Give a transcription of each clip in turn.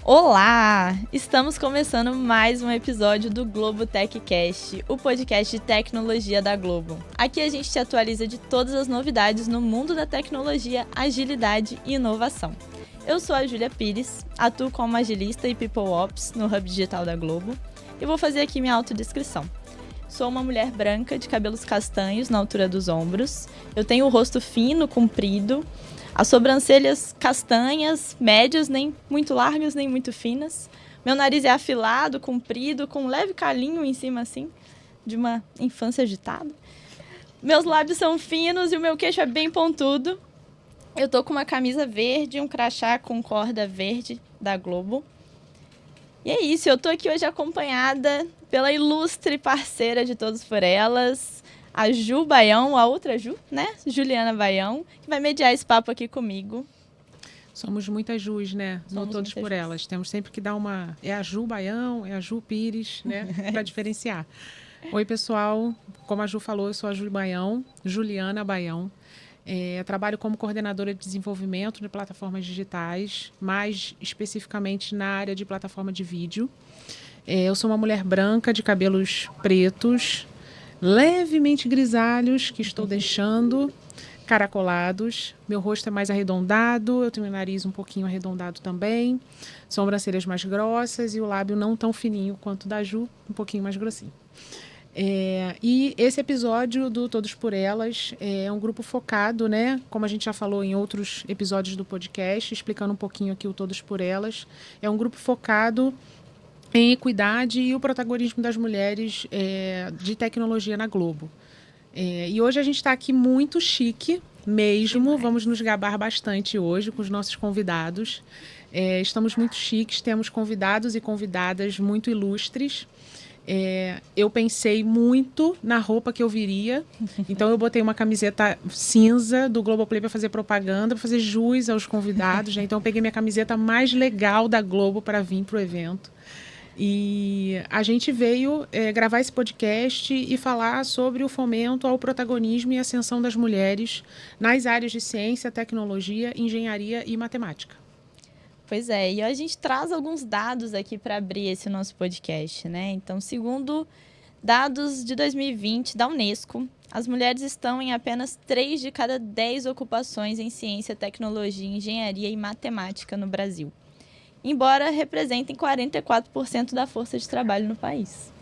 Olá! Estamos começando mais um episódio do Globo TechCast, o podcast de tecnologia da Globo. Aqui a gente te atualiza de todas as novidades no mundo da tecnologia, agilidade e inovação. Eu sou a Júlia Pires, atuo como agilista e People Ops no Hub Digital da Globo e vou fazer aqui minha autodescrição. Sou uma mulher branca de cabelos castanhos na altura dos ombros, eu tenho o rosto fino, comprido, as sobrancelhas castanhas, médias, nem muito largas, nem muito finas. Meu nariz é afilado, comprido, com um leve calinho em cima, assim, de uma infância agitada. Meus lábios são finos e o meu queixo é bem pontudo. Eu tô com uma camisa verde e um crachá com corda verde da Globo. E é isso, eu tô aqui hoje acompanhada pela ilustre parceira de Todos por Elas, a Ju Baião, a outra Ju, né? Juliana Baião, que vai mediar esse papo aqui comigo. Somos muitas Jus, né? Não todos por elas. Temos sempre que dar uma... É a Ju Baião, é a Ju Pires, né? Para diferenciar. Oi, pessoal. Como a Ju falou, eu sou a Ju Baião, Juliana Baião. Trabalho como coordenadora de desenvolvimento de plataformas digitais, mais especificamente na área de plataforma de vídeo. Eu sou uma mulher branca de cabelos pretos, levemente grisalhos, que estou deixando caracolados. Meu rosto é mais arredondado, eu tenho o nariz um pouquinho arredondado também, sobrancelhas mais grossas e o lábio não tão fininho quanto o da Ju, um pouquinho mais grossinho. E esse episódio do Todos por Elas é um grupo focado, né? Como a gente já falou em outros episódios do podcast, explicando um pouquinho aqui o Todos por Elas, é um grupo focado em equidade e o protagonismo das mulheres de tecnologia na Globo. E hoje a gente está aqui muito chique mesmo, vamos nos gabar bastante hoje com os nossos convidados. Estamos muito chiques, temos convidados e convidadas muito ilustres. Eu pensei muito na roupa que eu viria, então eu botei uma camiseta cinza do Globoplay para fazer propaganda, para fazer jus aos convidados, né? Então eu peguei minha camiseta mais legal da Globo para vir para o evento. E a gente veio gravar esse podcast e falar sobre o fomento ao protagonismo e ascensão das mulheres nas áreas de ciência, tecnologia, engenharia e matemática. Pois é, e a gente traz alguns dados aqui para abrir esse nosso podcast, né? Então, segundo dados de 2020 da Unesco, as mulheres estão em apenas 3 de cada 10 ocupações em ciência, tecnologia, engenharia e matemática no Brasil, embora representem 44% da força de trabalho no país.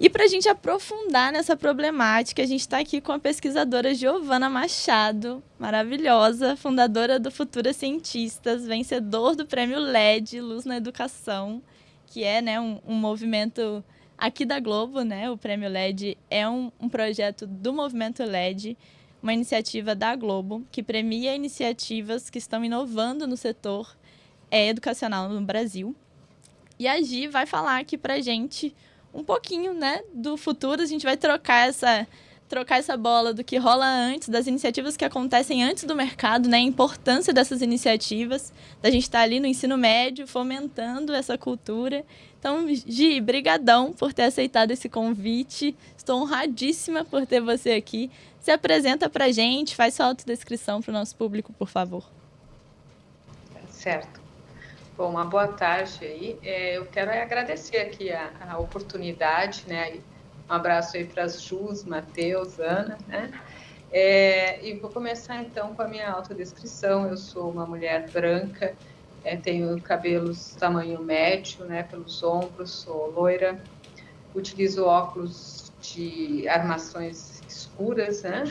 E para a gente aprofundar nessa problemática, a gente está aqui com a pesquisadora Giovana Machado, maravilhosa, fundadora do Futuras Cientistas, vencedor do Prêmio LED Luz na Educação, que é, né, um movimento aqui da Globo, né? O Prêmio LED é um projeto do Movimento LED, uma iniciativa da Globo que premia iniciativas que estão inovando no setor educacional no Brasil. E a Gi vai falar aqui pra gente um pouquinho, né, do futuro. A gente vai trocar essa bola do que rola antes, das iniciativas que acontecem antes do mercado, né, a importância dessas iniciativas, da gente estar ali no ensino médio, fomentando essa cultura. Então, Gi, brigadão por ter aceitado esse convite. Estou honradíssima por ter você aqui. Se apresenta pra gente, faz sua autodescrição para o nosso público, por favor. Certo. Bom, uma boa tarde aí. Eu quero agradecer aqui a oportunidade, né? Um abraço aí para as Jus, Matheus, Ana, né? E vou começar então com a minha autodescrição. Eu sou uma mulher branca, tenho cabelos tamanho médio, né? Pelos ombros, sou loira, utilizo óculos de armações escuras, né?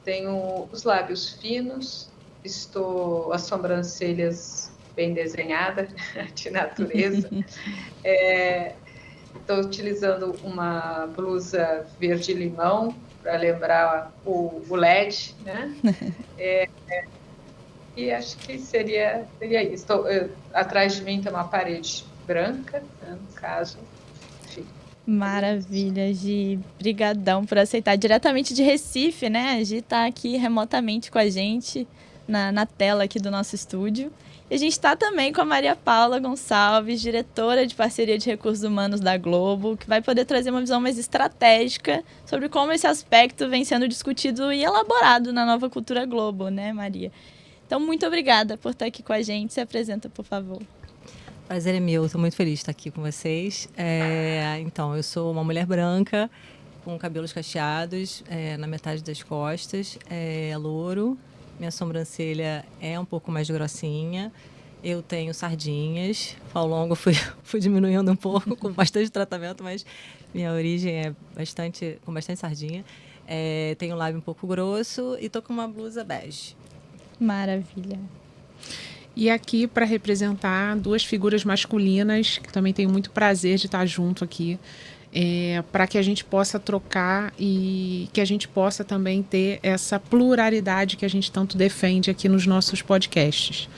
Tenho os lábios finos, as sobrancelhas bem desenhada, de natureza. Estou utilizando uma blusa verde-limão para lembrar o LED, né? E acho que seria isso. Atrás de mim tem uma parede branca, né, no caso. Enfim. Maravilha, Gi. Brigadão por aceitar. Diretamente de Recife, né? A Gi está aqui remotamente com a gente na tela aqui do nosso estúdio. E a gente está também com a Maria Paula Gonçalves, diretora de Parceria de Recursos Humanos da Globo, que vai poder trazer uma visão mais estratégica sobre como esse aspecto vem sendo discutido e elaborado na nova cultura Globo, né, Maria? Então, muito obrigada por estar aqui com a gente. Se apresenta, por favor. Prazer é meu, estou muito feliz de estar aqui com vocês. Então, eu sou uma mulher branca, com cabelos cacheados na metade das costas, louro, minha sobrancelha é um pouco mais grossinha, eu tenho sardinhas, ao longo fui diminuindo um pouco, com bastante tratamento, mas minha origem é com bastante sardinha. Tenho um lábio um pouco grosso e estou com uma blusa bege. Maravilha. E aqui para representar duas figuras masculinas, que também tenho muito prazer de estar junto aqui, para que a gente possa trocar e que a gente possa também ter essa pluralidade que a gente tanto defende aqui nos nossos podcasts.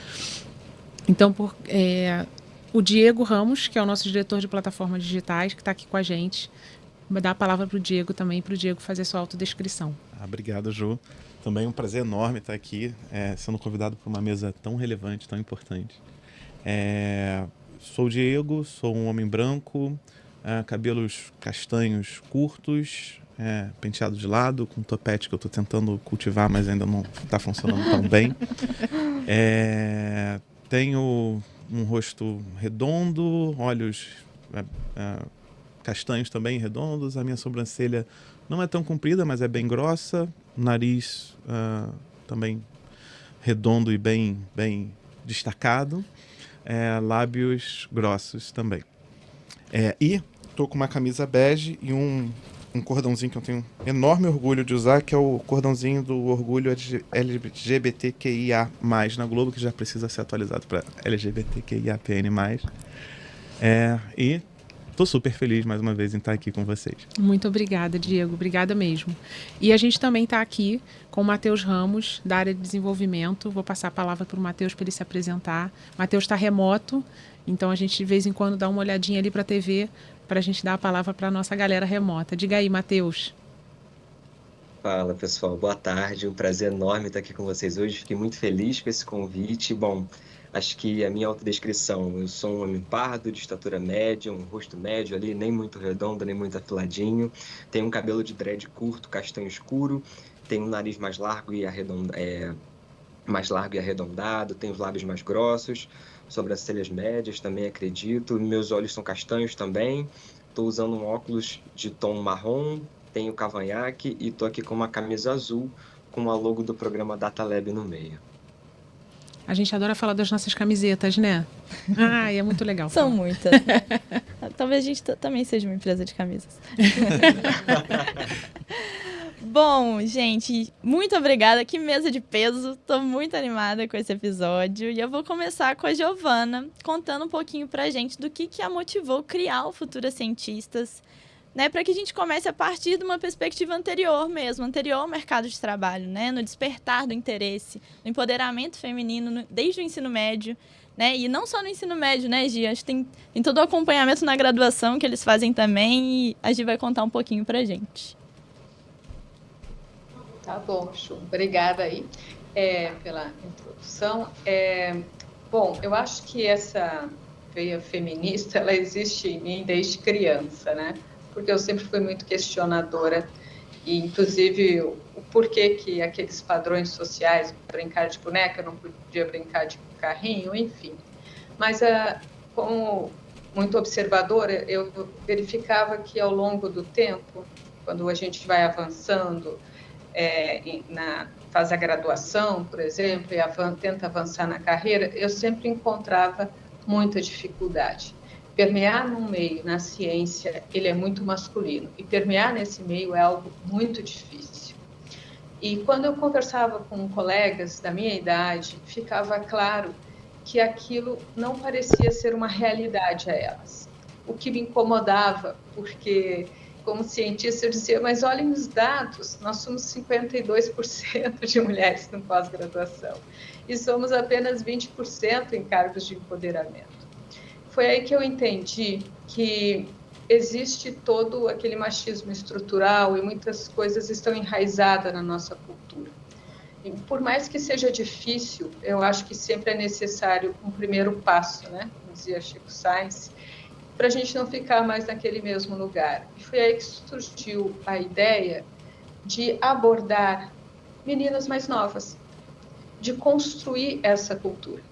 Então, o Diego Ramos, que é o nosso diretor de plataformas digitais, que está aqui com a gente, vou dar a palavra para o Diego também, para o Diego fazer sua autodescrição. Obrigado, Ju. Também um prazer enorme estar aqui, sendo convidado para uma mesa tão relevante, tão importante. Sou o Diego, sou um homem branco, cabelos castanhos curtos, penteado de lado, com topete que eu estou tentando cultivar, mas ainda não está funcionando tão bem. Tenho um rosto redondo, olhos castanhos também redondos, a minha sobrancelha não é tão comprida, mas é bem grossa, nariz também redondo e bem destacado, lábios grossos também. E estou com uma camisa bege e um cordãozinho que eu tenho enorme orgulho de usar, que é o cordãozinho do orgulho LGBTQIA+, na Globo, que já precisa ser atualizado para LGBTQIAPN+. E estou super feliz mais uma vez em estar aqui com vocês. Muito obrigada, Diego. Obrigada mesmo. E a gente também está aqui com o Matheus Ramos, da área de desenvolvimento. Vou passar a palavra para o Matheus para ele se apresentar. O Matheus está remoto, então a gente de vez em quando dá uma olhadinha ali para a TV para a gente dar a palavra para a nossa galera remota. Diga aí, Matheus. Fala, pessoal. Boa tarde. Um prazer enorme estar aqui com vocês hoje. Fiquei muito feliz com esse convite. Bom, acho que a minha autodescrição, eu sou um homem pardo, de estatura média, um rosto médio ali, nem muito redondo, nem muito afiladinho. Tenho um cabelo de dread curto, castanho escuro. Tenho um nariz mais largo e arredondado. Tenho os lábios mais grossos, sobrancelhas médias também, acredito. Meus olhos são castanhos também. Estou usando um óculos de tom marrom, tenho cavanhaque e estou aqui com uma camisa azul com a logo do programa Data Lab no meio. A gente adora falar das nossas camisetas, né? É muito legal. São muitas. Talvez a gente também seja uma empresa de camisas. Bom, gente, muito obrigada. Que mesa de peso. Estou muito animada com esse episódio. E eu vou começar com a Giovana, contando um pouquinho pra gente do que a motivou a criar o Futuras Cientistas, né, para que a gente comece a partir de uma perspectiva anterior ao mercado de trabalho, né, no despertar do interesse, no empoderamento feminino desde o ensino médio, né, e não só no ensino médio, né, Gi? Acho que tem todo o acompanhamento na graduação que eles fazem também e a Gi vai contar um pouquinho pra gente. Tá bom, Chu. Obrigada aí pela introdução. Bom, eu acho que essa veia feminista, ela existe em mim desde criança, né? Porque eu sempre fui muito questionadora e, inclusive, o porquê que aqueles padrões sociais, brincar de boneca, eu não podia brincar de carrinho, enfim. Mas, como muito observadora, eu verificava que, ao longo do tempo, quando a gente vai avançando, faz a graduação, por exemplo, e tenta avançar na carreira, eu sempre encontrava muita dificuldade. Permear num meio, na ciência, ele é muito masculino, e permear nesse meio é algo muito difícil. E quando eu conversava com colegas da minha idade, ficava claro que aquilo não parecia ser uma realidade a elas. O que me incomodava, porque, como cientista, eu dizia, mas olhem os dados, nós somos 52% de mulheres no pós-graduação, e somos apenas 20% em cargos de empoderamento. Foi aí que eu entendi que existe todo aquele machismo estrutural e muitas coisas estão enraizadas na nossa cultura. E por mais que seja difícil, eu acho que sempre é necessário um primeiro passo, né? Como dizia Chico Sainz, para a gente não ficar mais naquele mesmo lugar. E foi aí que surgiu a ideia de abordar meninas mais novas, de construir essa cultura.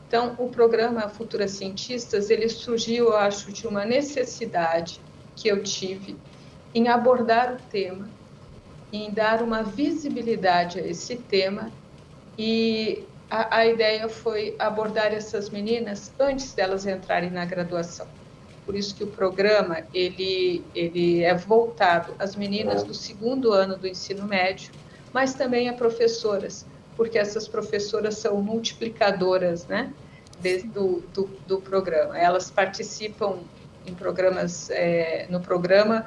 Então, o programa Futuras Cientistas, ele surgiu, eu acho, de uma necessidade que eu tive em abordar o tema, em dar uma visibilidade a esse tema, e a ideia foi abordar essas meninas antes delas entrarem na graduação. Por isso que o programa ele é voltado às meninas do 2º ano do ensino médio, mas também a professoras, porque essas professoras são multiplicadoras, né, do programa. Elas participam em programas, no programa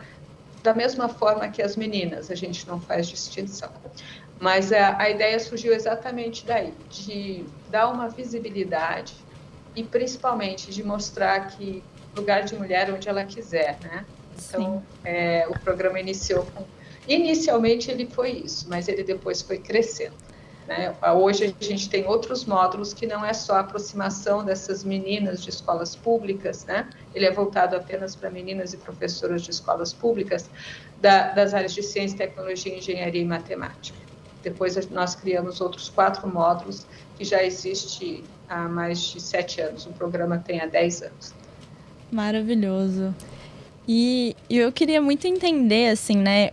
da mesma forma que as meninas, a gente não faz distinção. Mas a ideia surgiu exatamente daí, de dar uma visibilidade e principalmente de mostrar que lugar de mulher onde ela quiser, né? Então, o programa inicialmente ele foi isso, mas ele depois foi crescendo, né? Hoje a gente tem outros módulos que não é só a aproximação dessas meninas de escolas públicas, né? Ele é voltado apenas para meninas e professoras de escolas públicas das áreas de ciência, tecnologia, engenharia e matemática. Depois nós criamos outros 4 módulos que já existe há mais de 7 anos. O programa tem há 10 anos. Maravilhoso. E eu queria muito entender, assim, né,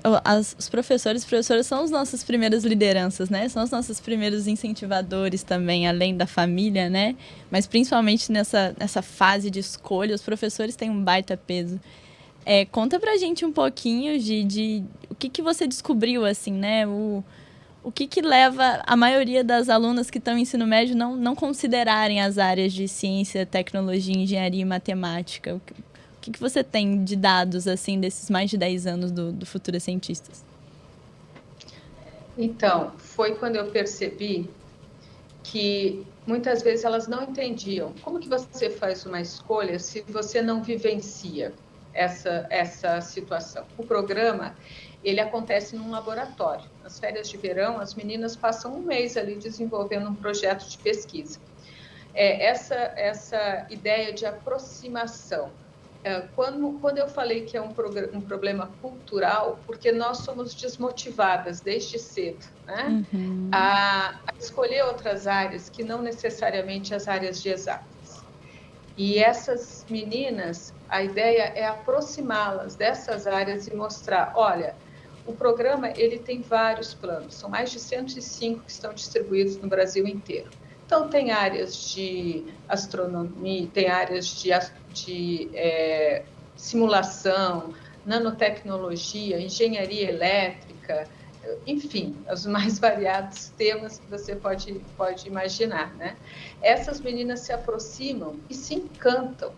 os professores e professoras são as nossas primeiras lideranças, né, são os nossos primeiros incentivadores também, além da família, né, mas principalmente nessa fase de escolha, os professores têm um baita peso. Conta pra gente um pouquinho de o que você descobriu, assim, né, o que leva a maioria das alunas que estão em ensino médio não considerarem as áreas de ciência, tecnologia, engenharia e matemática? O que você tem de dados, assim, desses mais de 10 anos do Futuras Cientistas? Então, foi quando eu percebi que muitas vezes elas não entendiam como que você faz uma escolha se você não vivencia essa situação. O programa, ele acontece num laboratório. Nas férias de verão, as meninas passam um mês ali desenvolvendo um projeto de pesquisa. Essa ideia de aproximação. Quando eu falei que é um problema cultural, porque nós somos desmotivadas desde cedo, né? Uhum. A escolher outras áreas que não necessariamente as áreas de exatas. E essas meninas, a ideia é aproximá-las dessas áreas e mostrar, olha, o programa ele tem vários planos, são mais de 105 que estão distribuídos no Brasil inteiro. Então, tem áreas de astronomia, tem áreas de simulação, nanotecnologia, engenharia elétrica, enfim, os mais variados temas que você pode imaginar, né? Essas meninas se aproximam e se encantam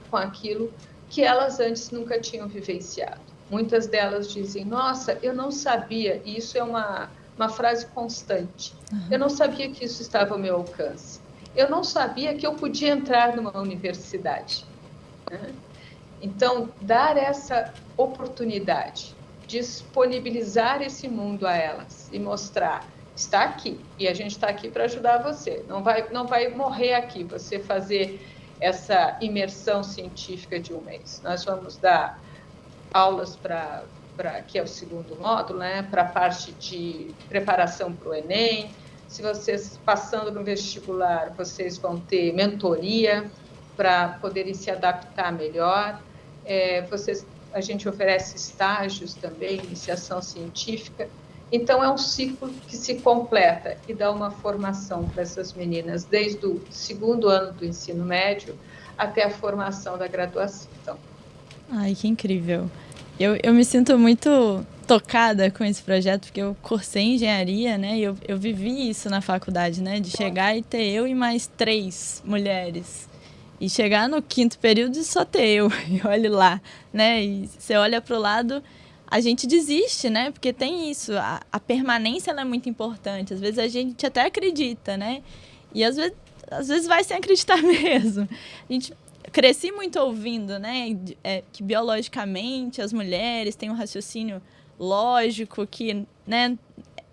com aquilo que elas antes nunca tinham vivenciado. Muitas delas dizem, nossa, eu não sabia, e isso é uma frase constante, eu não sabia que isso estava ao meu alcance, eu não sabia que eu podia entrar numa universidade. Então, dar essa oportunidade, disponibilizar esse mundo a elas e mostrar, está aqui, e a gente está aqui para ajudar você, não vai morrer aqui, você fazer essa imersão científica de um mês. Nós vamos dar aulas que é o 2º módulo, né, para a parte de preparação para o Enem. Se vocês passando no vestibular, vocês vão ter mentoria para poderem se adaptar melhor. A gente oferece estágios também, iniciação científica. Então, é um ciclo que se completa e dá uma formação para essas meninas, desde o 2º ano do ensino médio até a formação da graduação. Ai, que incrível. Eu me sinto muito tocada com esse projeto, porque eu cursei engenharia, né? E eu vivi isso na faculdade, né? De chegar e ter eu e mais 3 mulheres. E chegar no 5º período e só ter eu. E olhe lá, né? E você olha para o lado, a gente desiste, né? Porque tem isso, a permanência ela é muito importante. Às vezes a gente até acredita, né? E às vezes vai sem acreditar mesmo. Cresci muito ouvindo, né, que biologicamente as mulheres têm um raciocínio lógico que, né,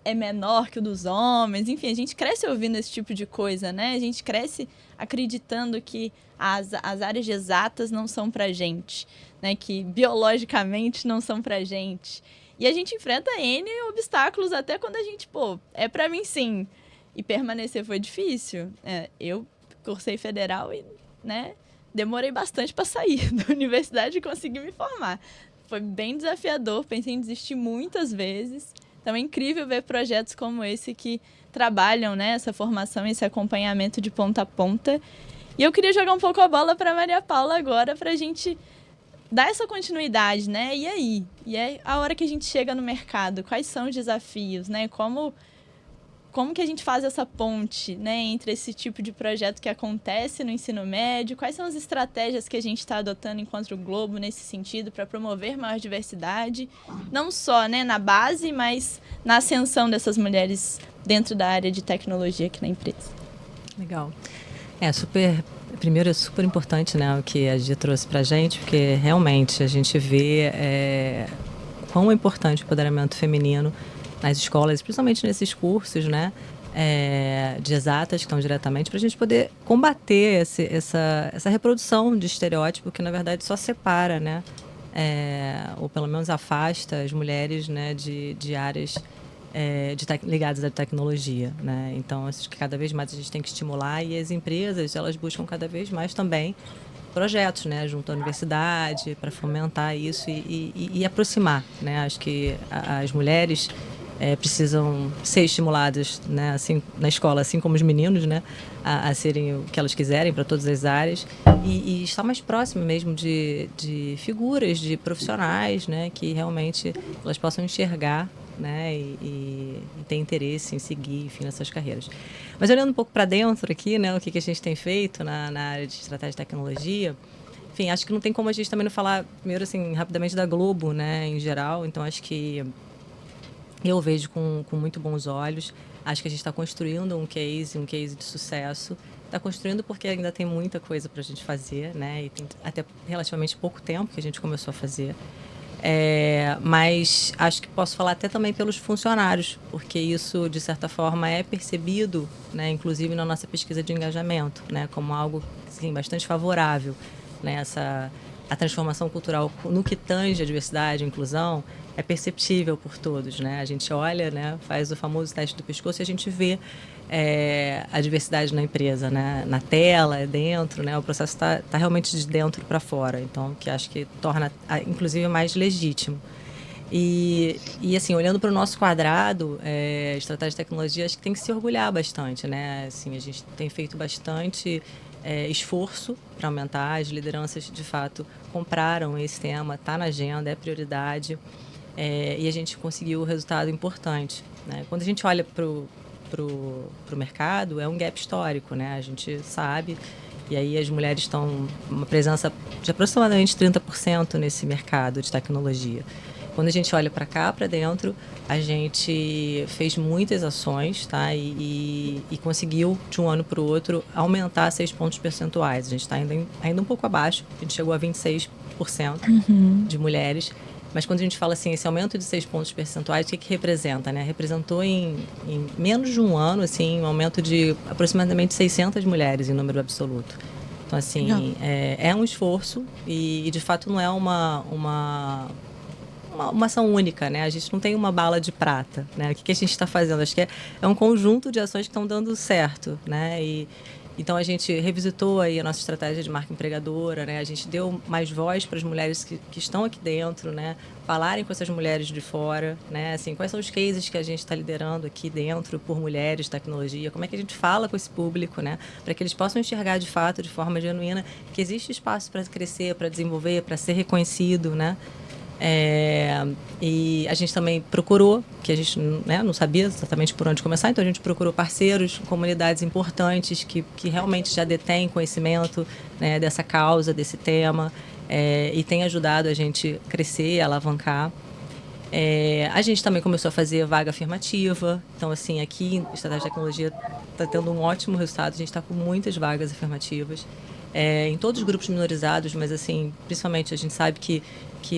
é menor que o dos homens. Enfim, a gente cresce ouvindo esse tipo de coisa, né? A gente cresce acreditando que as áreas de exatas não são pra gente, né? Que biologicamente não são pra gente. E a gente enfrenta N obstáculos até quando a gente, é pra mim sim. E permanecer foi difícil. Eu cursei federal e, né, demorei bastante para sair da universidade e conseguir me formar. Foi bem desafiador, pensei em desistir muitas vezes. Então é incrível ver projetos como esse que trabalham, né, essa formação, esse acompanhamento de ponta a ponta. E eu queria jogar um pouco a bola para a Maria Paula agora, para a gente dar essa continuidade, né? E aí? E é a hora que a gente chega no mercado, quais são os desafios, né? Como que a gente faz essa ponte, né, entre esse tipo de projeto que acontece no ensino médio? Quais são as estratégias que a gente está adotando enquanto Globo nesse sentido para promover maior diversidade? Não só, né, na base, mas na ascensão dessas mulheres dentro da área de tecnologia aqui na empresa. Legal. Primeiro é super importante, né, o que a Gia trouxe para a gente, porque realmente a gente vê quão é importante o empoderamento feminino nas escolas, principalmente nesses cursos, né, de exatas que estão diretamente, para a gente poder combater essa reprodução de estereótipo que, na verdade, só separa, né, ou pelo menos afasta as mulheres, né, de áreas ligadas à tecnologia, né? Então, acho que cada vez mais a gente tem que estimular, e as empresas, elas buscam cada vez mais também projetos, né, junto à universidade, para fomentar isso e aproximar, né? Acho que as mulheres precisam ser estimuladas, né, assim, na escola, assim como os meninos, né, a serem o que elas quiserem para todas as áreas, e estar mais próximo mesmo de figuras, de profissionais, né, que realmente elas possam enxergar, né, e ter interesse em seguir, enfim, nessas carreiras. Mas olhando um pouco para dentro aqui, né, o que a gente tem feito na área de estratégia de tecnologia, enfim, acho que não tem como a gente também não falar, primeiro, assim, rapidamente da Globo, né, em geral. Então, acho que eu vejo com muito bons olhos. Acho que a gente está construindo um case de sucesso. Está construindo porque ainda tem muita coisa para a gente fazer, né, e tem até relativamente pouco tempo que a gente começou a fazer. Mas acho que posso falar até também pelos funcionários, porque isso, de certa forma, é percebido, né, inclusive na nossa pesquisa de engajamento, né, como algo, sim, bastante favorável, né, a transformação cultural no que tange a diversidade e a inclusão é perceptível por todos, né? A gente olha, né, faz o famoso teste do pescoço e a gente vê a diversidade na empresa, né, na tela, dentro, né? O processo está realmente de dentro para fora, então que acho que torna, inclusive, mais legítimo. E assim, olhando para o nosso quadrado, estratégia de tecnologia, acho que tem que se orgulhar bastante, né? Assim, a gente tem feito bastante esforço para aumentar. As lideranças, de fato, compraram esse tema, está na agenda, é prioridade, e a gente conseguiu um resultado importante, né? Quando a gente olha para o mercado, é um gap histórico, né? A gente sabe, e aí as mulheres estão uma presença de aproximadamente 30% nesse mercado de tecnologia. Quando a gente olha para cá, para dentro, a gente fez muitas ações, tá? E conseguiu, de um ano para o outro, aumentar 6 pontos percentuais. A gente está ainda um pouco abaixo, a gente chegou a 26% de mulheres. Mas quando a gente fala assim, esse aumento de 6 pontos percentuais, o que representa, né? Representou em menos de um ano, assim, um aumento de aproximadamente 600 mulheres em número absoluto. Então, assim, é um esforço e, de fato, não é uma ação única, né? A gente não tem uma bala de prata, né? O que a gente está fazendo? Acho que é um conjunto de ações que estão dando certo, né? Então, a gente revisitou aí a nossa estratégia de marca empregadora, né? A gente deu mais voz para as mulheres que estão aqui dentro, né? Falarem com essas mulheres de fora, né? Assim, quais são os cases que a gente está liderando aqui dentro por mulheres, tecnologia? Como é que a gente fala com esse público, né? Para que eles possam enxergar de fato, de forma genuína, que existe espaço para crescer, para desenvolver, para ser reconhecido, né? E a gente também procurou, que a gente, né, não sabia exatamente por onde começar, então a gente procurou parceiros, comunidades importantes que realmente já detêm conhecimento, né, dessa causa, desse tema, e tem ajudado a gente crescer, alavancar. A gente também começou a fazer vaga afirmativa, então assim, aqui em Estratégia de Tecnologia está tendo um ótimo resultado, a gente está com muitas vagas afirmativas. Em todos os grupos minorizados, mas assim, principalmente a gente sabe que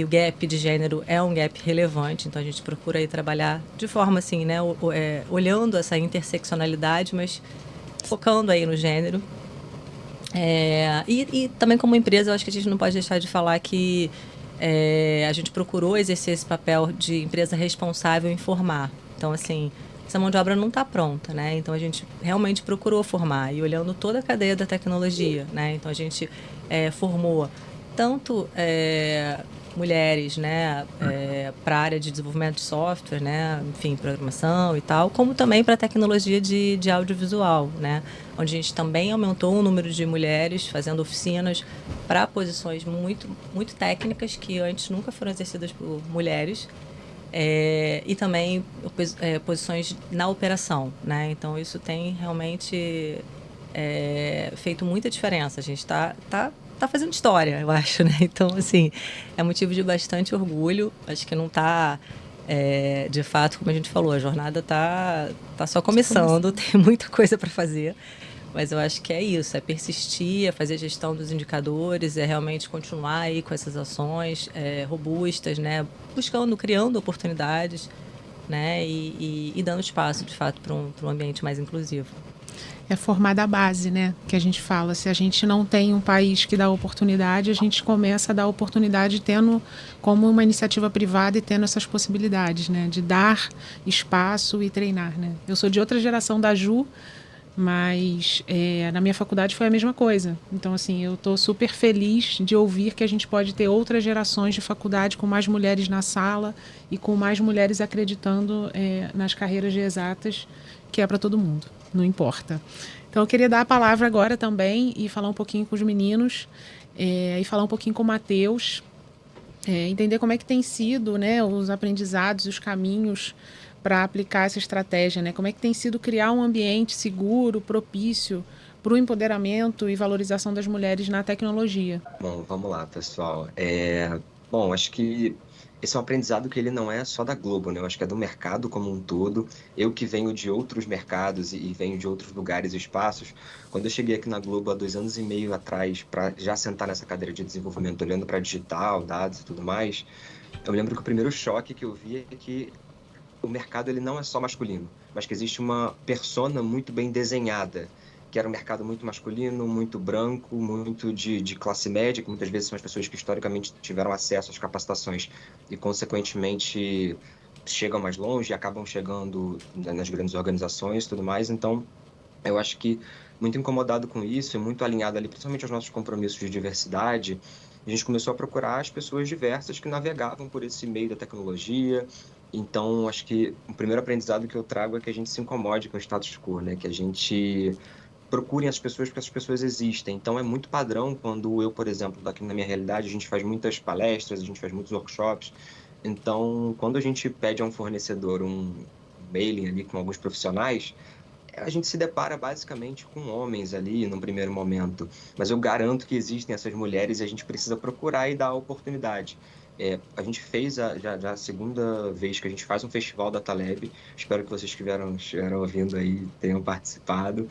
o gap de gênero é um gap relevante, então a gente procura aí trabalhar de forma assim, né, olhando essa interseccionalidade, mas focando aí no gênero. E também como empresa, eu acho que a gente não pode deixar de falar que a gente procurou exercer esse papel de empresa responsável em formar. Então, assim, essa mão de obra não está pronta, né? Então a gente realmente procurou formar, e olhando toda a cadeia da tecnologia, né? Então a gente formou tanto mulheres, né, para a área de desenvolvimento de software, né, enfim, programação e tal, como também para a tecnologia de audiovisual, né, onde a gente também aumentou o número de mulheres fazendo oficinas para posições muito, muito técnicas que antes nunca foram exercidas por mulheres, e também posições na operação, né, então isso tem realmente feito muita diferença. A gente está fazendo história, eu acho, né? Então, assim, é motivo de bastante orgulho. Acho que não está, de fato, como a gente falou, a jornada tá só começando, tem muita coisa para fazer. Mas eu acho que é isso, é persistir, é fazer gestão dos indicadores, é realmente continuar aí com essas ações robustas, né? Buscando, criando oportunidades, né? E dando espaço, de fato, para um ambiente mais inclusivo. É formar da base, né? Que a gente fala, se a gente não tem um país que dá oportunidade, a gente começa a dar oportunidade tendo como uma iniciativa privada e tendo essas possibilidades, né? De dar espaço e treinar, né? Eu sou de outra geração da Ju, mas na minha faculdade foi a mesma coisa. Então, assim, eu estou super feliz de ouvir que a gente pode ter outras gerações de faculdade com mais mulheres na sala e com mais mulheres acreditando nas carreiras de exatas, que é para todo mundo, não importa. Então, eu queria dar a palavra agora também e falar um pouquinho com os meninos e falar um pouquinho com o Matheus, entender como é que tem sido, né, os aprendizados, os caminhos para aplicar essa estratégia, né? Como é que tem sido criar um ambiente seguro, propício para o empoderamento e valorização das mulheres na tecnologia. Bom, vamos lá, pessoal. Bom, acho que esse é um aprendizado que ele não é só da Globo, né? Eu acho que é do mercado como um todo. Eu que venho de outros mercados e venho de outros lugares e espaços, quando eu cheguei aqui na Globo há 2 anos e meio atrás, para já sentar nessa cadeira de desenvolvimento, olhando para digital, dados e tudo mais, eu me lembro que o primeiro choque que eu vi é que o mercado ele não é só masculino, mas que existe uma persona muito bem desenhada, que era um mercado muito masculino, muito branco, muito de classe média, que muitas vezes são as pessoas que historicamente tiveram acesso às capacitações e, consequentemente, chegam mais longe, acabam chegando nas grandes organizações e tudo mais. Então, eu acho que, muito incomodado com isso e muito alinhado ali, principalmente aos nossos compromissos de diversidade, a gente começou a procurar as pessoas diversas que navegavam por esse meio da tecnologia. Então, acho que o primeiro aprendizado que eu trago é que a gente se incomode com o status quo, né? Que a gente procure as pessoas, porque essas pessoas existem. Então, é muito padrão quando eu, por exemplo, aqui na minha realidade, a gente faz muitas palestras, a gente faz muitos workshops. Então, quando a gente pede a um fornecedor um mailing ali com alguns profissionais, a gente se depara basicamente com homens ali num primeiro momento. Mas eu garanto que existem essas mulheres e a gente precisa procurar e dar a oportunidade. A gente fez já a segunda vez que a gente faz um festival da Taleb. Espero que vocês estiveram ouvindo aí, tenham participado.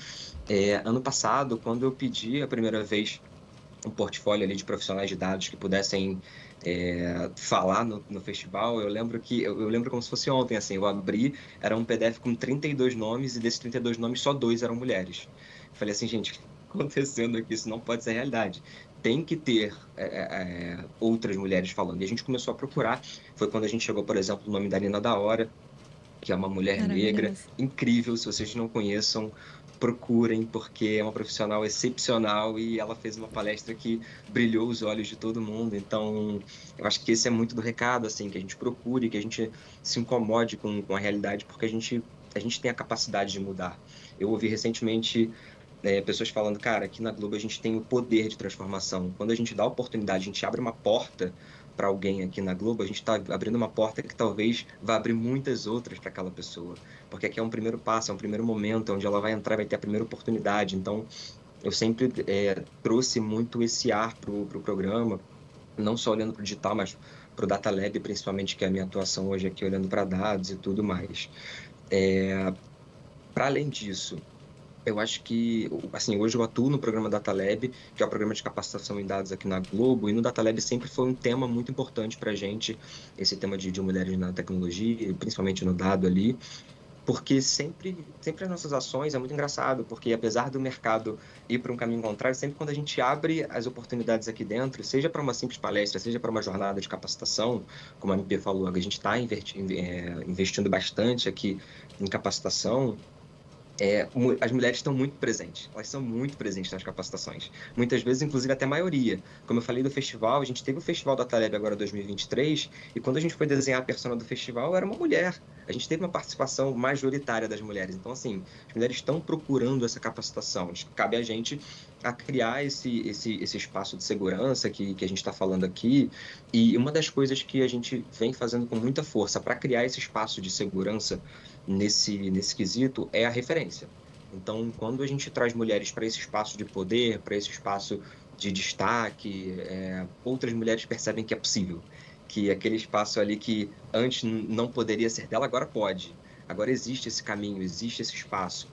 Ano passado, quando eu pedi a primeira vez um portfólio ali de profissionais de dados que pudessem falar no festival, eu lembro como se fosse ontem, assim, eu abri, era um PDF com 32 nomes e desses 32 nomes só 2 eram mulheres. Eu falei assim, gente, o que está acontecendo aqui? Isso não pode ser realidade. Tem que ter outras mulheres falando. E a gente começou a procurar. Foi quando a gente chegou, por exemplo, no nome da Nina da Hora, que é uma mulher negra, incrível. Se vocês não conheçam, procurem, porque é uma profissional excepcional e ela fez uma palestra que brilhou os olhos de todo mundo. Então, eu acho que esse é muito do recado, assim, que a gente procure, que a gente se incomode com a realidade, porque a gente tem a capacidade de mudar. Eu ouvi recentemente pessoas falando, cara, aqui na Globo a gente tem o poder de transformação. Quando a gente dá a oportunidade, a gente abre uma porta para alguém aqui na Globo, a gente está abrindo uma porta que talvez vá abrir muitas outras para aquela pessoa. Porque aqui é um primeiro passo, é um primeiro momento onde ela vai entrar, vai ter a primeira oportunidade. Então, eu sempre trouxe muito esse ar para o programa, não só olhando para o digital, mas para o Data Lab, principalmente, que é a minha atuação hoje aqui, olhando para dados e tudo mais. Para além disso, eu acho que, assim, hoje eu atuo no programa Data Lab, que é o programa de capacitação em dados aqui na Globo, e no Data Lab sempre foi um tema muito importante para a gente, esse tema de mulheres na tecnologia, principalmente no dado ali. porque sempre as nossas ações é muito engraçado, porque apesar do mercado ir para um caminho contrário, sempre quando a gente abre as oportunidades aqui dentro, seja para uma simples palestra, seja para uma jornada de capacitação, como a MP falou, a gente está investindo bastante aqui em capacitação. As mulheres estão muito presentes, elas são muito presentes nas capacitações, muitas vezes, inclusive, até a maioria. Como eu falei do festival, a gente teve o Festival da Taleb agora 2023, e quando a gente foi desenhar a persona do festival, era uma mulher. A gente teve uma participação majoritária das mulheres. Então, assim, as mulheres estão procurando essa capacitação. Cabe a gente a criar esse espaço de segurança que a gente está falando aqui. E uma das coisas que a gente vem fazendo com muita força para criar esse espaço de segurança nesse quesito é a referência. Então, quando a gente traz mulheres para esse espaço de poder, para esse espaço de destaque, outras mulheres percebem que é possível, que aquele espaço ali que antes não poderia ser dela, agora pode. Agora existe esse caminho, existe esse espaço.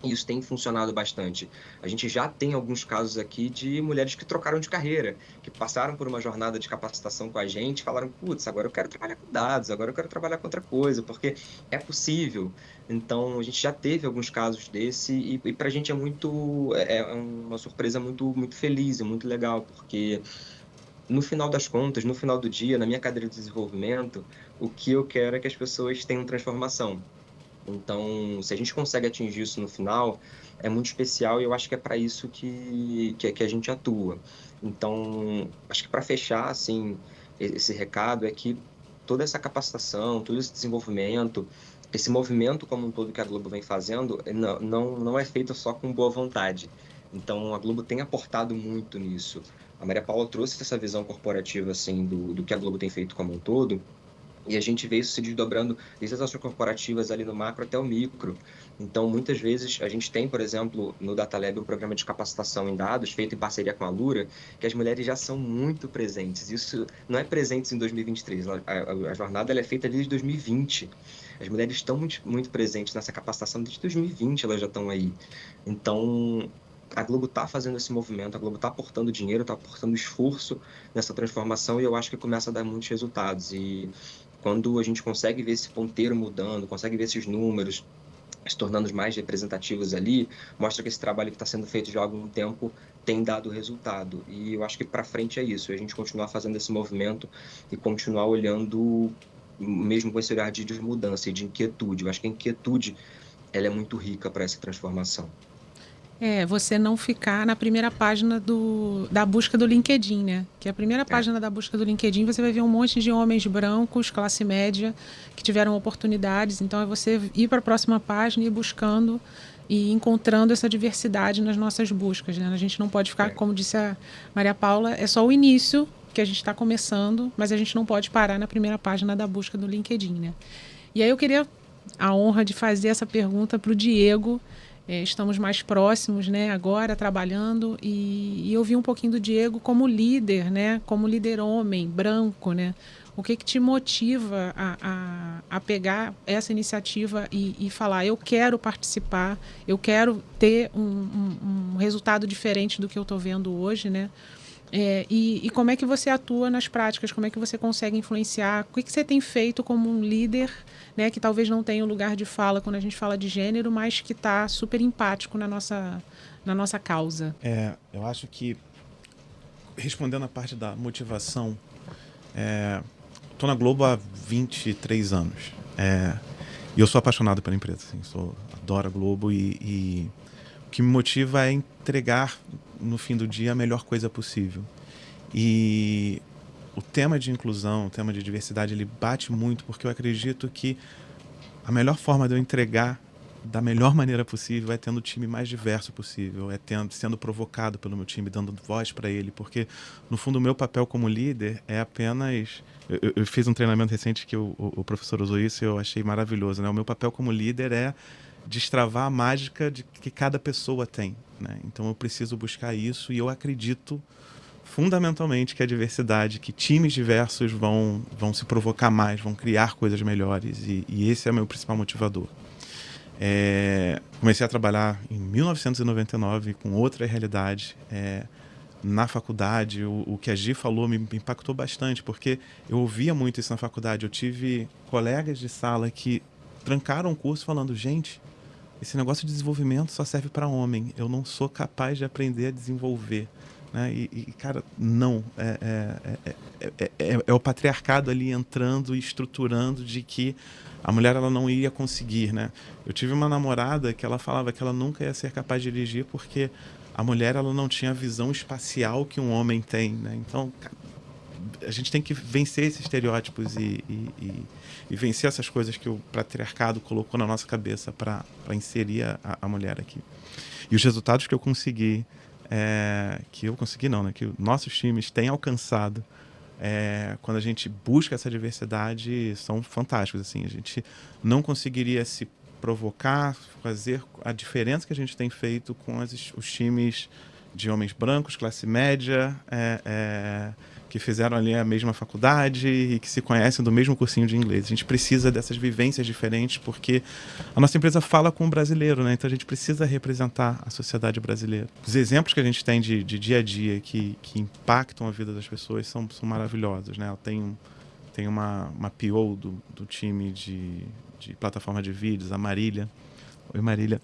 E isso tem funcionado bastante. A gente já tem alguns casos aqui de mulheres que trocaram de carreira, que passaram por uma jornada de capacitação com a gente, falaram, putz, agora eu quero trabalhar com dados, agora eu quero trabalhar com outra coisa, porque é possível. Então, a gente já teve alguns casos desse e para a gente é uma surpresa muito, muito feliz e muito legal, porque no final das contas, no final do dia, na minha cadeira de desenvolvimento, o que eu quero é que as pessoas tenham transformação. Então, se a gente consegue atingir isso no final, é muito especial e eu acho que é para isso que a gente atua. Então, acho que para fechar, assim, esse recado é que toda essa capacitação, todo esse desenvolvimento, esse movimento como um todo que a Globo vem fazendo, não é feito só com boa vontade. Então, a Globo tem aportado muito nisso. A Maria Paula trouxe essa visão corporativa, assim, do que a Globo tem feito como um todo. E a gente vê isso se desdobrando desde as ações corporativas ali no macro até o micro. Então, muitas vezes, a gente tem, por exemplo, no DataLab, um programa de capacitação em dados, feito em parceria com a Lura, que as mulheres já são muito presentes. Isso não é presente em 2023. A jornada ela é feita desde 2020. As mulheres estão muito, muito presentes nessa capacitação desde 2020, elas já estão aí. Então, a Globo está fazendo esse movimento, a Globo está aportando dinheiro, está aportando esforço nessa transformação e eu acho que começa a dar muitos resultados. E quando a gente consegue ver esse ponteiro mudando, consegue ver esses números se tornando mais representativos ali, mostra que esse trabalho que está sendo feito já há algum tempo tem dado resultado. E eu acho que para frente é isso, a gente continuar fazendo esse movimento e continuar olhando mesmo com esse olhar de mudança e de inquietude. Eu acho que a inquietude ela é muito rica para essa transformação. Você não ficar na primeira página da busca do LinkedIn, né? Que a primeira página da busca do LinkedIn você vai ver um monte de homens brancos, classe média, que tiveram oportunidades. Então, é você ir para a próxima página e ir buscando e encontrando essa diversidade nas nossas buscas, né? A gente não pode ficar, como disse a Maria Paula, é só o início que a gente está começando, mas a gente não pode parar na primeira página da busca do LinkedIn, né? E aí eu queria a honra de fazer essa pergunta para o Diego. Estamos mais próximos, né, agora trabalhando e ouvir um pouquinho do Diego como líder, né, como líder homem, branco, né? O que te motiva a pegar essa iniciativa e falar, eu quero participar, eu quero ter um resultado diferente do que eu estou vendo hoje, né? E como é que você atua nas práticas, como é que você consegue influenciar, o que você tem feito como um líder, né, que talvez não tenha um lugar de fala quando a gente fala de gênero, mas que está super empático na nossa causa. Eu acho que, respondendo a parte da motivação, estou na Globo há 23 anos e eu sou apaixonado pela empresa, assim, adoro a Globo e o que me motiva é entregar no fim do dia a melhor coisa possível. E o tema de inclusão, o tema de diversidade, ele bate muito porque eu acredito que a melhor forma de eu entregar da melhor maneira possível é tendo o time mais diverso possível, sendo provocado pelo meu time, dando voz para ele, porque no fundo o meu papel como líder é apenas... Eu fiz um treinamento recente que o professor usou isso e eu achei maravilhoso, né? O meu papel como líder é destravar a mágica que cada pessoa tem, né? Então eu preciso buscar isso e eu acredito fundamentalmente que a diversidade, que times diversos vão se provocar mais, vão criar coisas melhores e esse é o meu principal motivador. Comecei a trabalhar em 1999 com outra realidade. Na faculdade, o que a Gi falou me impactou bastante, porque eu ouvia muito isso na faculdade. Eu tive colegas de sala que trancaram o curso falando, gente, esse negócio de desenvolvimento só serve para homem, eu não sou capaz de aprender a desenvolver. Né? Cara, não. É o patriarcado ali entrando e estruturando de que a mulher ela não ia conseguir. Né? Eu tive uma namorada que ela falava que ela nunca ia ser capaz de dirigir porque a mulher ela não tinha a visão espacial que um homem tem. Né? Então, a gente tem que vencer esses estereótipos e vencer essas coisas que o patriarcado colocou na nossa cabeça para inserir a mulher aqui. E os resultados que eu consegui, que nossos times têm alcançado quando a gente busca essa diversidade, são fantásticos. Assim, a gente não conseguiria se provocar, fazer a diferença que a gente tem feito com os times de homens brancos, classe média, que fizeram ali a mesma faculdade e que se conhecem do mesmo cursinho de inglês. A gente precisa dessas vivências diferentes porque a nossa empresa fala com o brasileiro, né? Então a gente precisa representar a sociedade brasileira. Os exemplos que a gente tem de dia a dia que impactam a vida das pessoas são maravilhosos, né? Tem uma PO do time de plataforma de vídeos, a Marília. Oi, Marília.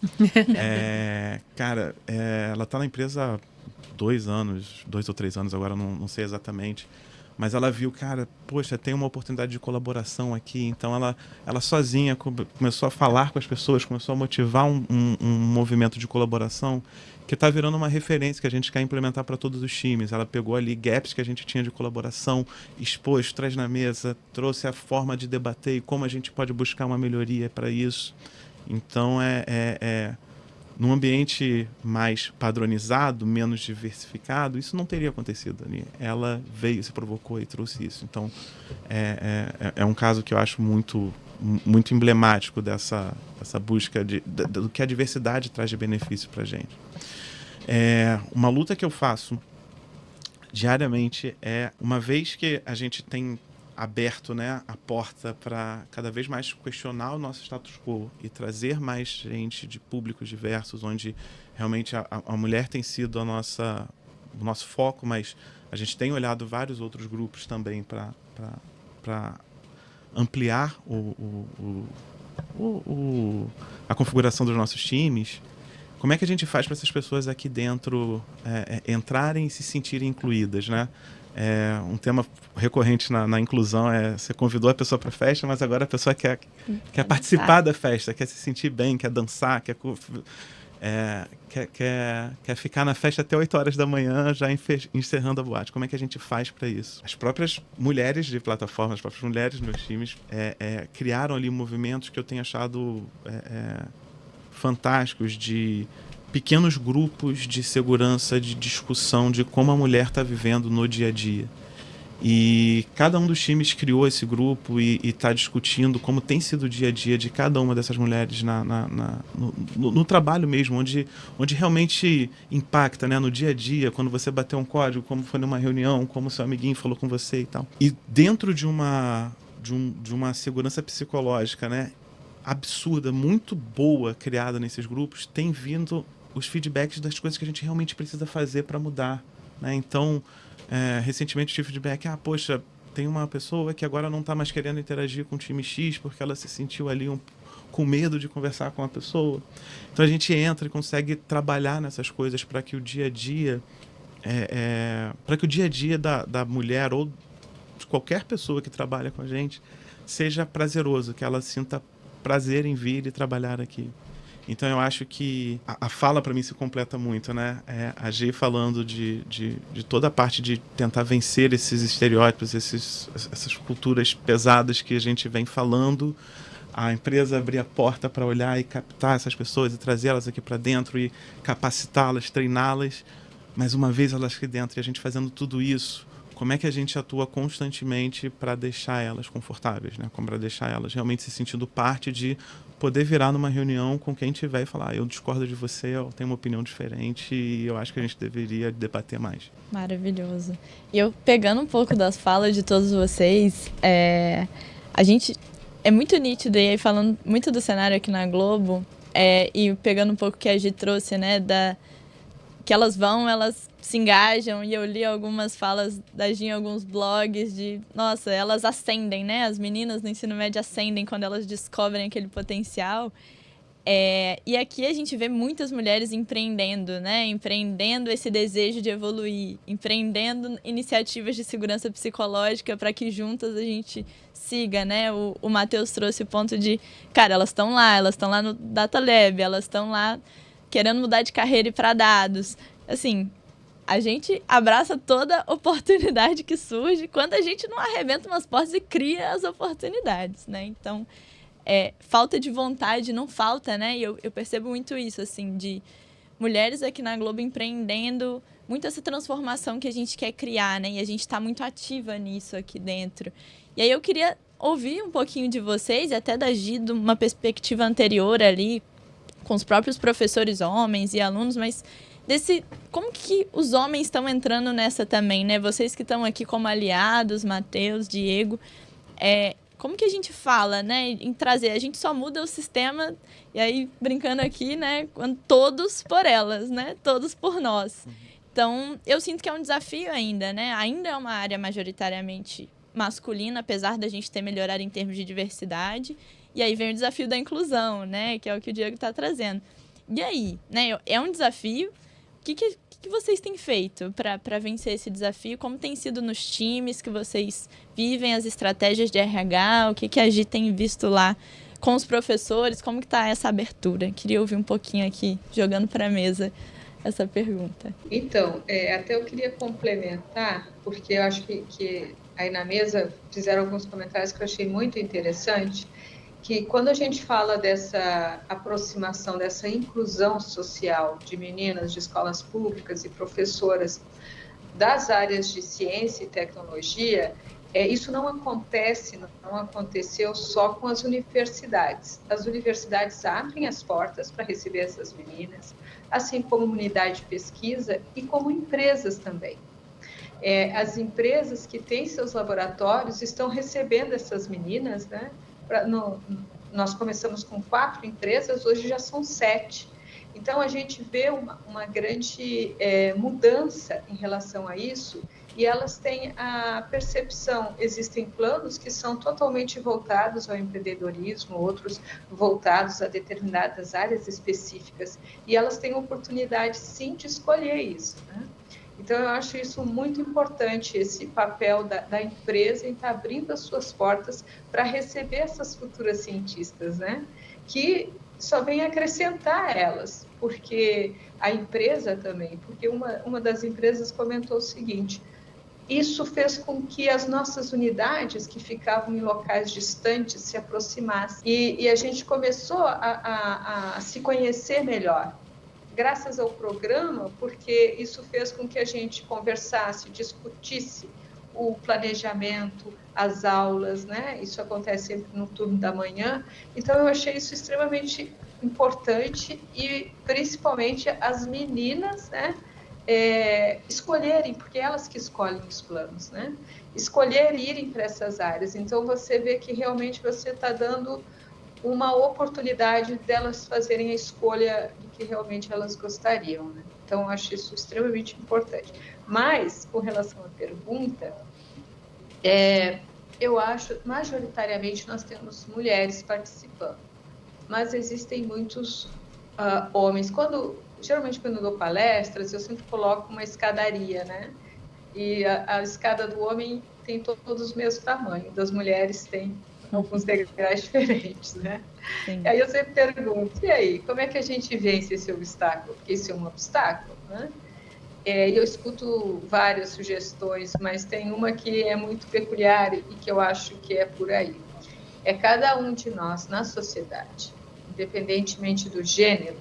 Cara, ela está na empresa há 2 ou 3 anos, agora não sei exatamente. Mas ela viu, cara, poxa, tem uma oportunidade de colaboração aqui. Então ela sozinha começou a falar com as pessoas, começou a motivar um movimento de colaboração que está virando uma referência que a gente quer implementar para todos os times. Ela pegou ali gaps que a gente tinha de colaboração, expôs, traz na mesa, trouxe a forma de debater e como a gente pode buscar uma melhoria para isso. Então, num ambiente mais padronizado, menos diversificado, isso não teria acontecido ali. Ela veio, se provocou e trouxe isso. Então, é um caso que eu acho muito, muito emblemático dessa busca do que a diversidade traz de benefício para a gente. Uma luta que eu faço diariamente uma vez que a gente tem aberto, né, a porta para cada vez mais questionar o nosso status quo e trazer mais gente de públicos diversos, onde realmente a mulher tem sido o nosso foco, mas a gente tem olhado vários outros grupos também para ampliar a configuração dos nossos times. Como é que a gente faz para essas pessoas aqui dentro entrarem e se sentirem incluídas, né? Um tema recorrente na inclusão você convidou a pessoa para a festa, mas agora a pessoa quer participar da festa, quer se sentir bem, quer dançar, quer ficar na festa até 8 horas da manhã, já encerrando a boate. Como é que a gente faz para isso? As próprias mulheres de plataforma, as próprias mulheres dos meus times criaram ali movimentos que eu tenho achado fantásticos, de pequenos grupos de segurança, de discussão de como a mulher está vivendo no dia a dia. E cada um dos times criou esse grupo e está discutindo como tem sido o dia a dia de cada uma dessas mulheres no trabalho mesmo, onde realmente impacta, né? No dia a dia, quando você bateu um código, como foi numa reunião, como seu amiguinho falou com você e tal. E dentro de uma segurança psicológica, né, absurda, muito boa, criada nesses grupos, tem vindo os feedbacks das coisas que a gente realmente precisa fazer para mudar, né? Então, recentemente tive feedback, poxa, tem uma pessoa que agora não está mais querendo interagir com o time X porque ela se sentiu ali com medo de conversar com a pessoa. Então a gente entra e consegue trabalhar nessas coisas para que o dia a dia da mulher ou de qualquer pessoa que trabalha com a gente seja prazeroso, que ela sinta prazer em vir e trabalhar aqui. Então eu acho que a fala para mim se completa muito, né? A G falando de toda a parte de tentar vencer esses estereótipos, essas culturas pesadas que a gente vem falando, a empresa abrir a porta para olhar e captar essas pessoas e trazê-las aqui para dentro e capacitá-las, treiná-las, mas uma vez elas aqui dentro e a gente fazendo tudo isso, como é que a gente atua constantemente para deixar elas confortáveis, né? Como para deixar elas realmente se sentindo parte de poder virar numa reunião com quem tiver e falar, eu discordo de você, eu tenho uma opinião diferente e eu acho que a gente deveria debater mais. Maravilhoso. E eu, pegando um pouco das falas de todos vocês, a gente é muito nítido, e aí falando muito do cenário aqui na Globo, e pegando um pouco que a Gi trouxe, né, que elas se engajam, e eu li algumas falas da Gi em alguns blogs de, nossa, elas ascendem, né? As meninas no ensino médio ascendem quando elas descobrem aquele potencial. E aqui a gente vê muitas mulheres empreendendo, né? Empreendendo esse desejo de evoluir, empreendendo iniciativas de segurança psicológica para que juntas a gente siga, né? O Matheus trouxe o ponto de, cara, elas estão lá no Data Lab, elas estão lá querendo mudar de carreira e para dados. Assim, a gente abraça toda oportunidade que surge quando a gente não arrebenta umas portas e cria as oportunidades, né? Então, falta de vontade não falta, né? E eu percebo muito isso, assim, de mulheres aqui na Globo empreendendo muito essa transformação que a gente quer criar, né? E a gente está muito ativa nisso aqui dentro. E aí eu queria ouvir um pouquinho de vocês, e até da Gi, de uma perspectiva anterior ali, com os próprios professores homens e alunos, mas como que os homens estão entrando nessa também, né? Vocês que estão aqui como aliados, Matheus, Diego, como que a gente fala, né, em trazer? A gente só muda o sistema, e aí, brincando aqui, né, todos por elas, né, todos por nós. Então, eu sinto que é um desafio ainda, né? Ainda é uma área majoritariamente masculina, apesar da gente ter melhorado em termos de diversidade. E aí vem o desafio da inclusão, né, que é o que o Diego está trazendo. E aí, né, é um desafio. O que vocês têm feito para vencer esse desafio? Como tem sido nos times que vocês vivem, as estratégias de RH? O que a Gi tem visto lá com os professores? Como que está essa abertura? Queria ouvir um pouquinho aqui, jogando para a mesa, essa pergunta. Então, até eu queria complementar, porque eu acho que aí na mesa fizeram alguns comentários que eu achei muito interessante, que quando a gente fala dessa aproximação, dessa inclusão social de meninas de escolas públicas e professoras das áreas de ciência e tecnologia, isso não aconteceu só com as universidades. As universidades abrem as portas para receber essas meninas, assim como unidade de pesquisa e como empresas também. As empresas que têm seus laboratórios estão recebendo essas meninas, né? Nós começamos com 4 empresas, hoje já são 7. Então, a gente vê uma grande mudança em relação a isso, e elas têm a percepção, existem planos que são totalmente voltados ao empreendedorismo, outros voltados a determinadas áreas específicas, e elas têm a oportunidade, sim, de escolher isso, né? Então, eu acho isso muito importante, esse papel da empresa em estar abrindo as suas portas para receber essas futuras cientistas, né? Que só vem acrescentar elas, porque a empresa também, porque uma das empresas comentou o seguinte: isso fez com que as nossas unidades, que ficavam em locais distantes, se aproximassem. E a gente começou a se conhecer melhor. Graças ao programa, porque isso fez com que a gente conversasse, discutisse o planejamento, as aulas, né? Isso acontece sempre no turno da manhã. Então, eu achei isso extremamente importante, e principalmente as meninas, né? Escolherem, porque elas que escolhem os planos, né? Escolher irem para essas áreas. Então, você vê que realmente você está dando uma oportunidade delas fazerem a escolha do que realmente elas gostariam, né? Então, eu acho isso extremamente importante. Mas, com relação à pergunta, eu acho, majoritariamente, nós temos mulheres participando, mas existem muitos homens. Geralmente, quando eu dou palestras, eu sempre coloco uma escadaria, né? E a escada do homem tem todos os mesmos tamanhos, das mulheres tem alguns degraus diferentes, né? Sim. E aí eu sempre pergunto, e aí, como é que a gente vence esse obstáculo? Porque isso é um obstáculo, né? Eu escuto várias sugestões, mas tem uma que é muito peculiar e que eu acho que é por aí. Cada um de nós, na sociedade, independentemente do gênero,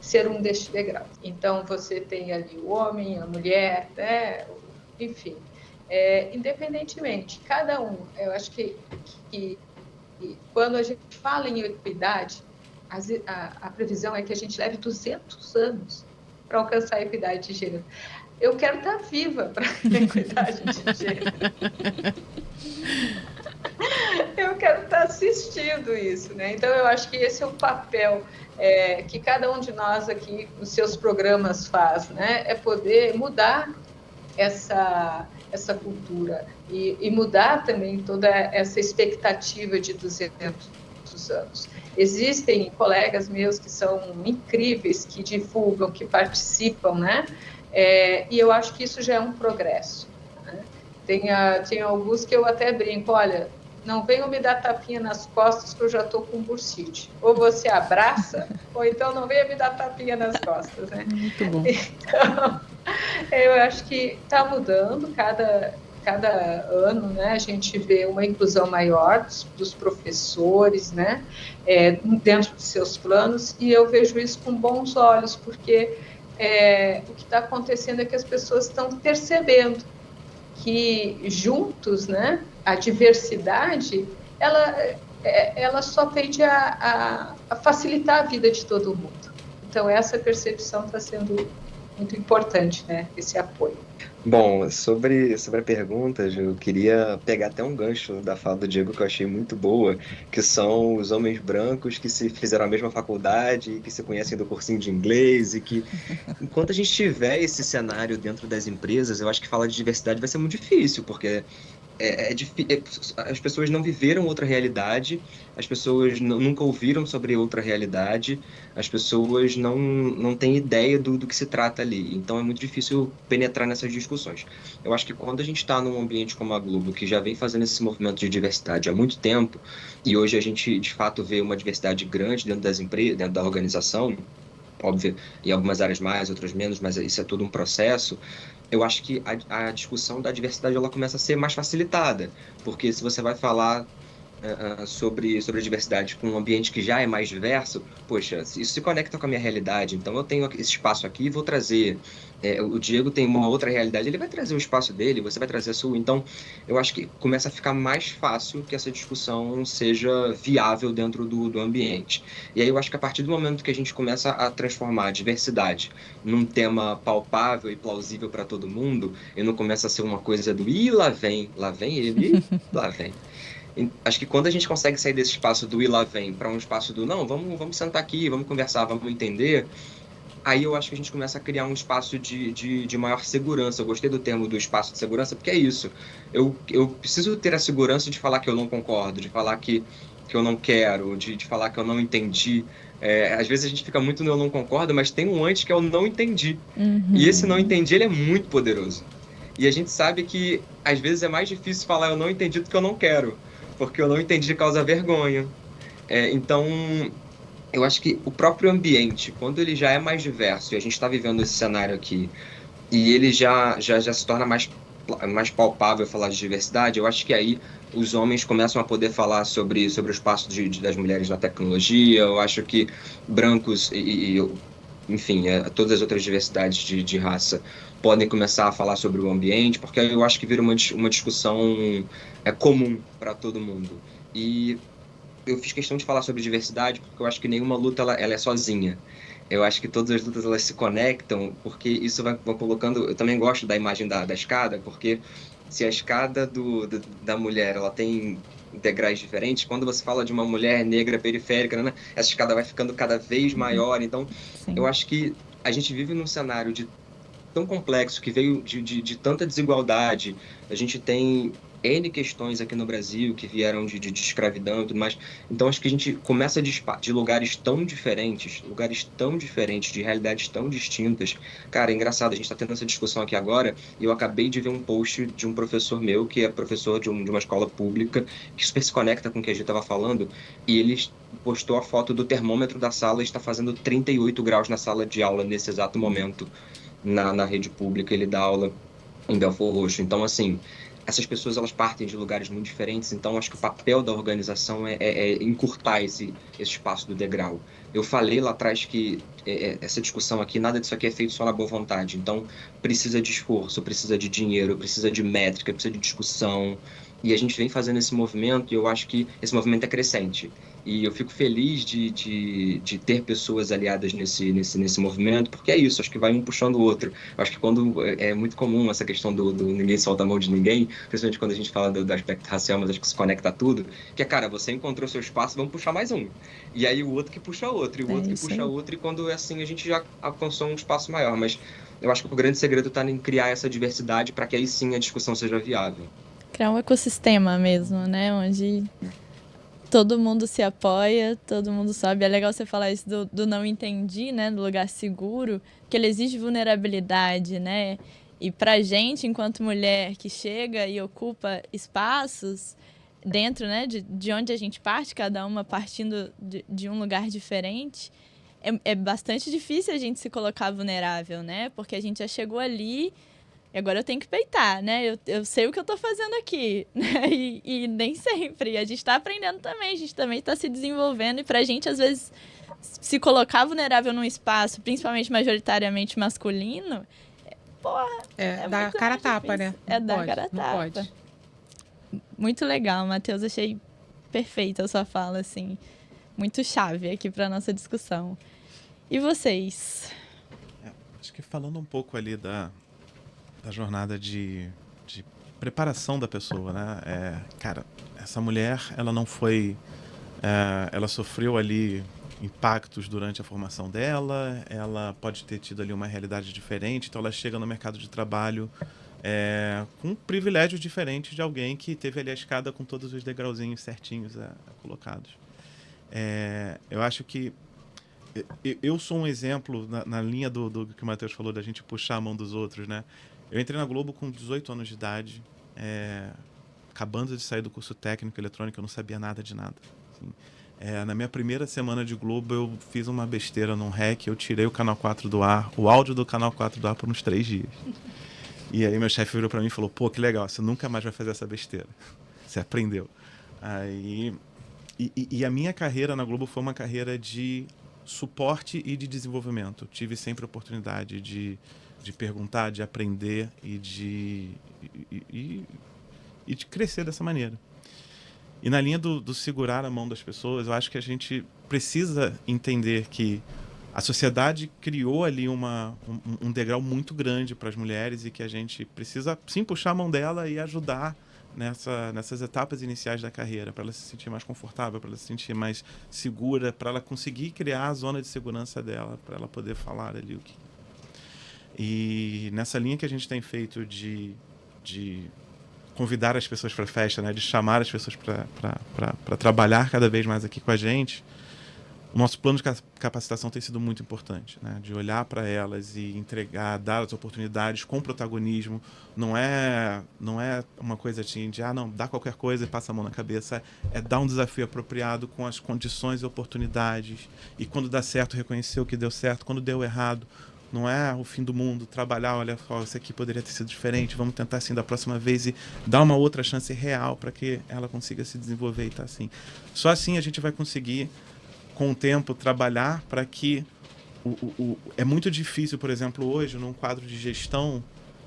ser um destes degraus. Então, você tem ali o homem, a mulher, né? Enfim, independentemente, cada um, eu acho que quando a gente fala em equidade, a previsão é que a gente leve 200 anos para alcançar a equidade de gênero. Eu quero estar viva para a equidade de gênero. eu quero estar assistindo isso, né? Então, eu acho que esse é o papel que cada um de nós aqui, nos seus programas, faz, né? É poder mudar essa cultura e mudar também toda essa expectativa de 200 anos. Existem colegas meus que são incríveis, que divulgam, que participam, né? E eu acho que isso já é um progresso. Né? Tem alguns que eu até brinco, olha, não venham me dar tapinha nas costas que eu já estou com bursite. Ou você abraça, ou então não venha me dar tapinha nas costas. Né? Muito bom. Então, eu acho que está mudando cada ano, né? A gente vê uma inclusão maior dos professores, né? Dentro dos seus planos, e eu vejo isso com bons olhos, porque o que está acontecendo é que as pessoas estão percebendo que juntos, né, a diversidade, ela só tende a facilitar a vida de todo mundo. Então, essa percepção está sendo muito importante, né, esse apoio. Bom, sobre a pergunta, eu queria pegar até um gancho da fala do Diego que eu achei muito boa, que são os homens brancos que se fizeram a mesma faculdade, que se conhecem do cursinho de inglês e que, enquanto a gente tiver esse cenário dentro das empresas, eu acho que falar de diversidade vai ser muito difícil, porque as pessoas não viveram outra realidade, as pessoas nunca ouviram sobre outra realidade, as pessoas não têm ideia do que se trata ali. Então é muito difícil penetrar nessas discussões. Eu acho que quando a gente está num ambiente como a Globo, que já vem fazendo esse movimento de diversidade há muito tempo, e hoje a gente de fato vê uma diversidade grande dentro das empresas, dentro da organização, óbvio, em algumas áreas mais, outras menos, mas isso é tudo um processo. Eu acho que a discussão da diversidade ela começa a ser mais facilitada, porque se você vai falar sobre a diversidade com um ambiente que já é mais diverso, poxa, isso se conecta com a minha realidade, então eu tenho esse espaço aqui e vou trazer. O Diego tem uma outra realidade, ele vai trazer o espaço dele, você vai trazer a sua. Então, eu acho que começa a ficar mais fácil que essa discussão seja viável dentro do ambiente. E aí eu acho que a partir do momento que a gente começa a transformar a diversidade num tema palpável e plausível para todo mundo, e não começa a ser uma coisa do ih, lá vem ele, lá vem. Acho que quando a gente consegue sair desse espaço do ir lá vem para um espaço do não, vamos sentar aqui, vamos conversar, vamos entender, aí eu acho que a gente começa a criar um espaço de maior segurança. Eu gostei do termo do espaço de segurança, porque é isso. Eu preciso ter a segurança de falar que eu não concordo, de falar que eu não quero, de falar que eu não entendi. Às vezes a gente fica muito no eu não concordo, mas tem um antes que é o não entendi. Uhum. E esse não entendi, ele é muito poderoso. E a gente sabe que às vezes é mais difícil falar eu não entendi do que eu não quero. Porque eu não entendi causa vergonha. Então, eu acho que o próprio ambiente, quando ele já é mais diverso, e a gente está vivendo esse cenário aqui, e ele já se torna mais palpável falar de diversidade, eu acho que aí os homens começam a poder falar sobre o espaço das mulheres na tecnologia. Eu acho que brancos enfim, todas as outras diversidades de raça podem começar a falar sobre o ambiente, porque eu acho que vira uma discussão comum para todo mundo. E eu fiz questão de falar sobre diversidade porque eu acho que nenhuma luta ela é sozinha. Eu acho que todas as lutas elas se conectam, porque isso vai colocando... Eu também gosto da imagem da escada, porque se a escada da mulher ela tem degraus diferentes, quando você fala de uma mulher negra periférica, né, essa escada vai ficando cada vez maior. Então, sim, eu acho que a gente vive num cenário tão complexo, que veio de tanta desigualdade. A gente tem N questões aqui no Brasil que vieram de escravidão e tudo mais. Então, acho que a gente começa de lugares tão diferentes, de realidades tão distintas. Cara, é engraçado, a gente está tendo essa discussão aqui agora, e eu acabei de ver um post de um professor meu, que é professor de uma escola pública, que super se conecta com o que a gente estava falando, e ele postou a foto do termômetro da sala, e está fazendo 38 graus na sala de aula nesse exato momento, na rede pública. Ele dá aula em Belford Roxo. Então, assim, essas pessoas elas partem de lugares muito diferentes, então acho que o papel da organização é encurtar esse espaço do degrau. Eu falei lá atrás que essa discussão aqui, nada disso aqui é feito só na boa vontade, então precisa de esforço, precisa de dinheiro, precisa de métrica, precisa de discussão, E a gente vem fazendo esse movimento e eu acho que esse movimento é crescente. E eu fico feliz de ter pessoas aliadas nesse movimento, porque é isso, acho que vai um puxando o outro. Eu acho que quando é muito comum essa questão do ninguém solta a mão de ninguém, principalmente quando a gente fala do aspecto racial, mas acho que se conecta a tudo, que é, cara, você encontrou seu espaço, vamos puxar mais um. E aí o outro que puxa outro, e o outro que puxa outro, e quando é assim a gente já alcançou um espaço maior. Mas eu acho que o grande segredo está em criar essa diversidade para que aí sim a discussão seja viável. Criar um ecossistema mesmo, né? Onde todo mundo se apoia, todo mundo sabe. É legal você falar isso do não entendi, né? Do lugar seguro, que ele exige vulnerabilidade, né? E pra gente, enquanto mulher que chega e ocupa espaços dentro, né? De onde a gente parte, cada uma partindo de um lugar diferente, é bastante difícil a gente se colocar vulnerável, né? Porque a gente já chegou ali e agora eu tenho que peitar, né? Eu sei o que eu tô fazendo aqui, né? E nem sempre. A gente tá aprendendo também, a gente também tá se desenvolvendo. E pra gente, às vezes, se colocar vulnerável num espaço, principalmente majoritariamente masculino, porra, é dar cara a tapa, né? É dar cara a tapa. Muito legal, Matheus. Achei perfeita a sua fala, assim. Muito chave aqui pra nossa discussão. E vocês? Acho que falando um pouco ali da jornada de preparação da pessoa, né? Cara, essa mulher, ela não foi... ela sofreu ali impactos durante a formação dela, ela pode ter tido ali uma realidade diferente, então ela chega no mercado de trabalho com privilégios diferentes de alguém que teve ali a escada com todos os degrauzinhos certinhos colocados. Eu acho que eu sou um exemplo na linha do que o Matheus falou, da gente puxar a mão dos outros, né? Eu entrei na Globo com 18 anos de idade, acabando de sair do curso técnico eletrônico, eu não sabia nada de nada. Assim. Na minha primeira semana de Globo, eu fiz uma besteira num REC, eu tirei o Canal 4 do ar, o áudio do Canal 4 do ar por uns 3 dias. E aí meu chefe virou pra mim e falou, pô, que legal, você nunca mais vai fazer essa besteira. Você aprendeu. Aí, e a minha carreira na Globo foi uma carreira de suporte e de desenvolvimento. Tive sempre a oportunidade de perguntar, de aprender e de crescer dessa maneira. E na linha do segurar a mão das pessoas, eu acho que a gente precisa entender que a sociedade criou ali um degrau muito grande para as mulheres e que a gente precisa sim puxar a mão dela e ajudar nessas etapas iniciais da carreira, para ela se sentir mais confortável, para ela se sentir mais segura, para ela conseguir criar a zona de segurança dela, para ela poder falar ali o que... E nessa linha que a gente tem feito de convidar as pessoas para a festa, né, de chamar as pessoas para trabalhar cada vez mais aqui com a gente, o nosso plano de capacitação tem sido muito importante, né, de olhar para elas e entregar, dar as oportunidades com protagonismo. Não é uma coisa assim de, não, dá qualquer coisa e passa a mão na cabeça. É dar um desafio apropriado com as condições e oportunidades. E quando dá certo, reconhecer o que deu certo. Quando deu errado, não é o fim do mundo, trabalhar, olha só, isso aqui poderia ter sido diferente, vamos tentar assim da próxima vez e dar uma outra chance real para que ela consiga se desenvolver e estar assim. Só assim a gente vai conseguir, com o tempo, trabalhar para que... É muito difícil, por exemplo, hoje, num quadro de gestão,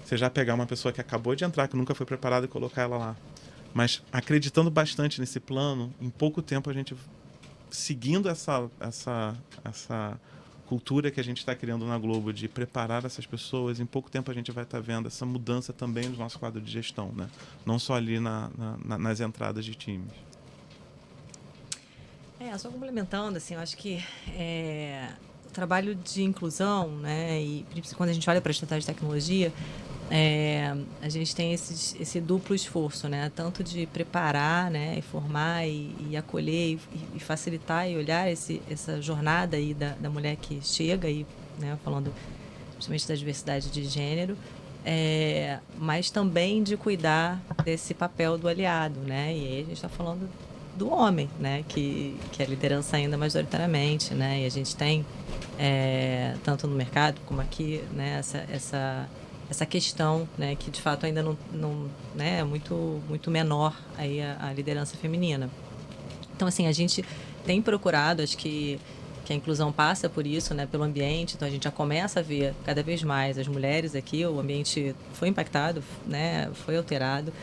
você já pegar uma pessoa que acabou de entrar, que nunca foi preparada e colocar ela lá. Mas acreditando bastante nesse plano, em pouco tempo a gente, seguindo essa cultura que a gente está criando na Globo de preparar essas pessoas, em pouco tempo a gente vai estar vendo essa mudança também no nosso quadro de gestão, né? Não só ali nas entradas de times. Só complementando, assim, eu acho que o trabalho de inclusão, né, e quando a gente olha para a estratégia de tecnologia, a gente tem esse duplo esforço, né, tanto de preparar, né, e formar e acolher e facilitar e olhar essa jornada aí da mulher que chega, e, né, falando principalmente da diversidade de gênero, mas também de cuidar desse papel do aliado, né, e aí a gente está falando do homem, né, que é a liderança ainda majoritariamente, né, e a gente tem, tanto no mercado como aqui, né, essa questão, né, que de fato ainda não né, é muito menor aí a liderança feminina. Então, assim, a gente tem procurado, acho que a inclusão passa por isso, né, pelo ambiente, então a gente já começa a ver cada vez mais as mulheres aqui, o ambiente foi impactado, né, foi alterado,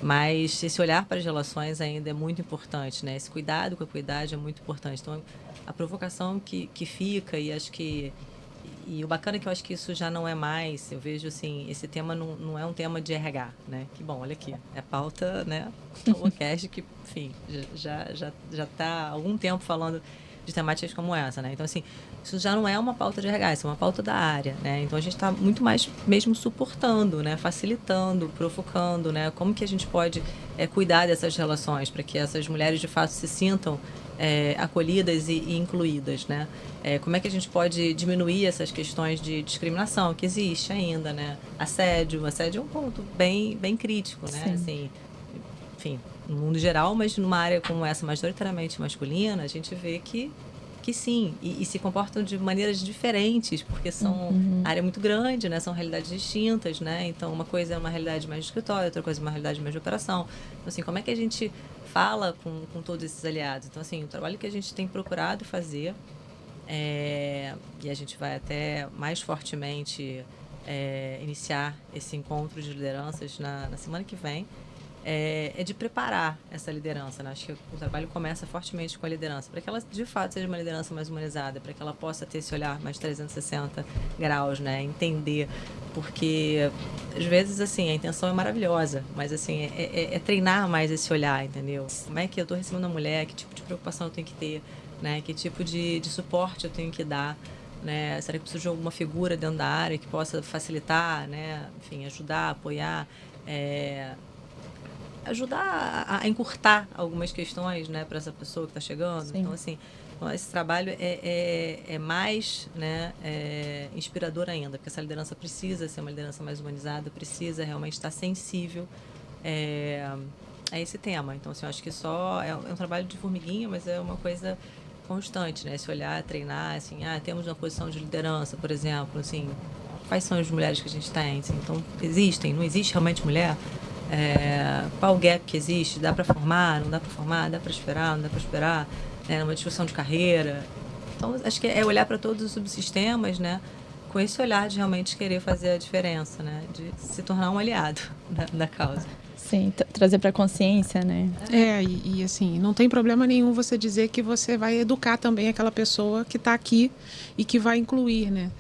Mas esse olhar para as relações ainda é muito importante, né? Esse cuidado com a equidade é muito importante. Então, a provocação que fica, e acho que... E o bacana é que eu acho que isso já não é mais, eu vejo assim, esse tema não é um tema de RH, né? Que bom, olha aqui, é pauta, né? O podcast que, enfim, já está há algum tempo falando de temáticas como essa, né? Então, assim, isso já não é uma pauta de RH, isso é uma pauta da área, né? Então, a gente está muito mais mesmo suportando, né? Facilitando, provocando, né? Como que a gente pode cuidar dessas relações para que essas mulheres, de fato, se sintam acolhidas e incluídas, né? Como é que a gente pode diminuir essas questões de discriminação que existe ainda, né? Assédio é um ponto bem crítico, né? Assim, enfim, no mundo geral, mas numa área como essa, majoritariamente masculina, a gente vê que sim, e se comportam de maneiras diferentes, porque são área muito grande, né? São realidades distintas, né? Então, uma coisa é uma realidade mais de escritório, outra coisa é uma realidade mais de operação. Então, assim, como é que a gente fala com todos esses aliados? Então, assim, o trabalho que a gente tem procurado fazer, e a gente vai até mais fortemente iniciar esse encontro de lideranças na semana que vem, é de preparar essa liderança, né? Acho que o trabalho começa fortemente com a liderança, para que ela, de fato, seja uma liderança mais humanizada, para que ela possa ter esse olhar mais 360 graus, né? Entender, porque, às vezes, assim, a intenção é maravilhosa, mas, assim, é treinar mais esse olhar, entendeu? Como é que eu estou recebendo uma mulher, que tipo de preocupação eu tenho que ter, né? Que tipo de suporte eu tenho que dar, né? Será que eu preciso de alguma figura dentro da área que possa facilitar, né? Enfim, ajudar, apoiar, ajudar a encurtar algumas questões, né, para essa pessoa que está chegando. Sim. Então, assim, esse trabalho é mais, né, inspirador ainda, porque essa liderança precisa ser uma liderança mais humanizada, precisa realmente estar sensível a esse tema. Então, assim, eu acho que só é um trabalho de formiguinha, mas é uma coisa constante, né? Se olhar, treinar, assim, temos uma posição de liderança, por exemplo, assim, quais são as mulheres que a gente tem? Assim, então, não existe realmente mulher? Qual o gap que existe? Dá para formar? Não dá para formar? Dá para esperar? Não dá para esperar? Uma discussão de carreira. Então, acho que é olhar para todos os subsistemas, né? Com esse olhar de realmente querer fazer a diferença, né? De se tornar um aliado da causa. Sim, trazer para a consciência, né? E assim, não tem problema nenhum você dizer que você vai educar também aquela pessoa que está aqui e que vai incluir, né?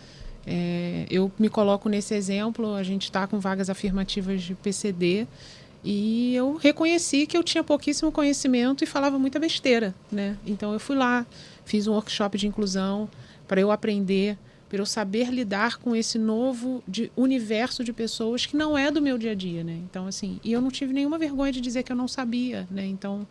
Eu me coloco nesse exemplo, a gente está com vagas afirmativas de PCD e eu reconheci que eu tinha pouquíssimo conhecimento e falava muita besteira, né? Então eu fui lá, fiz um workshop de inclusão para eu aprender, para eu saber lidar com esse novo universo de pessoas que não é do meu dia a dia, né? Então, assim, e eu não tive nenhuma vergonha de dizer que eu não sabia, né? Então,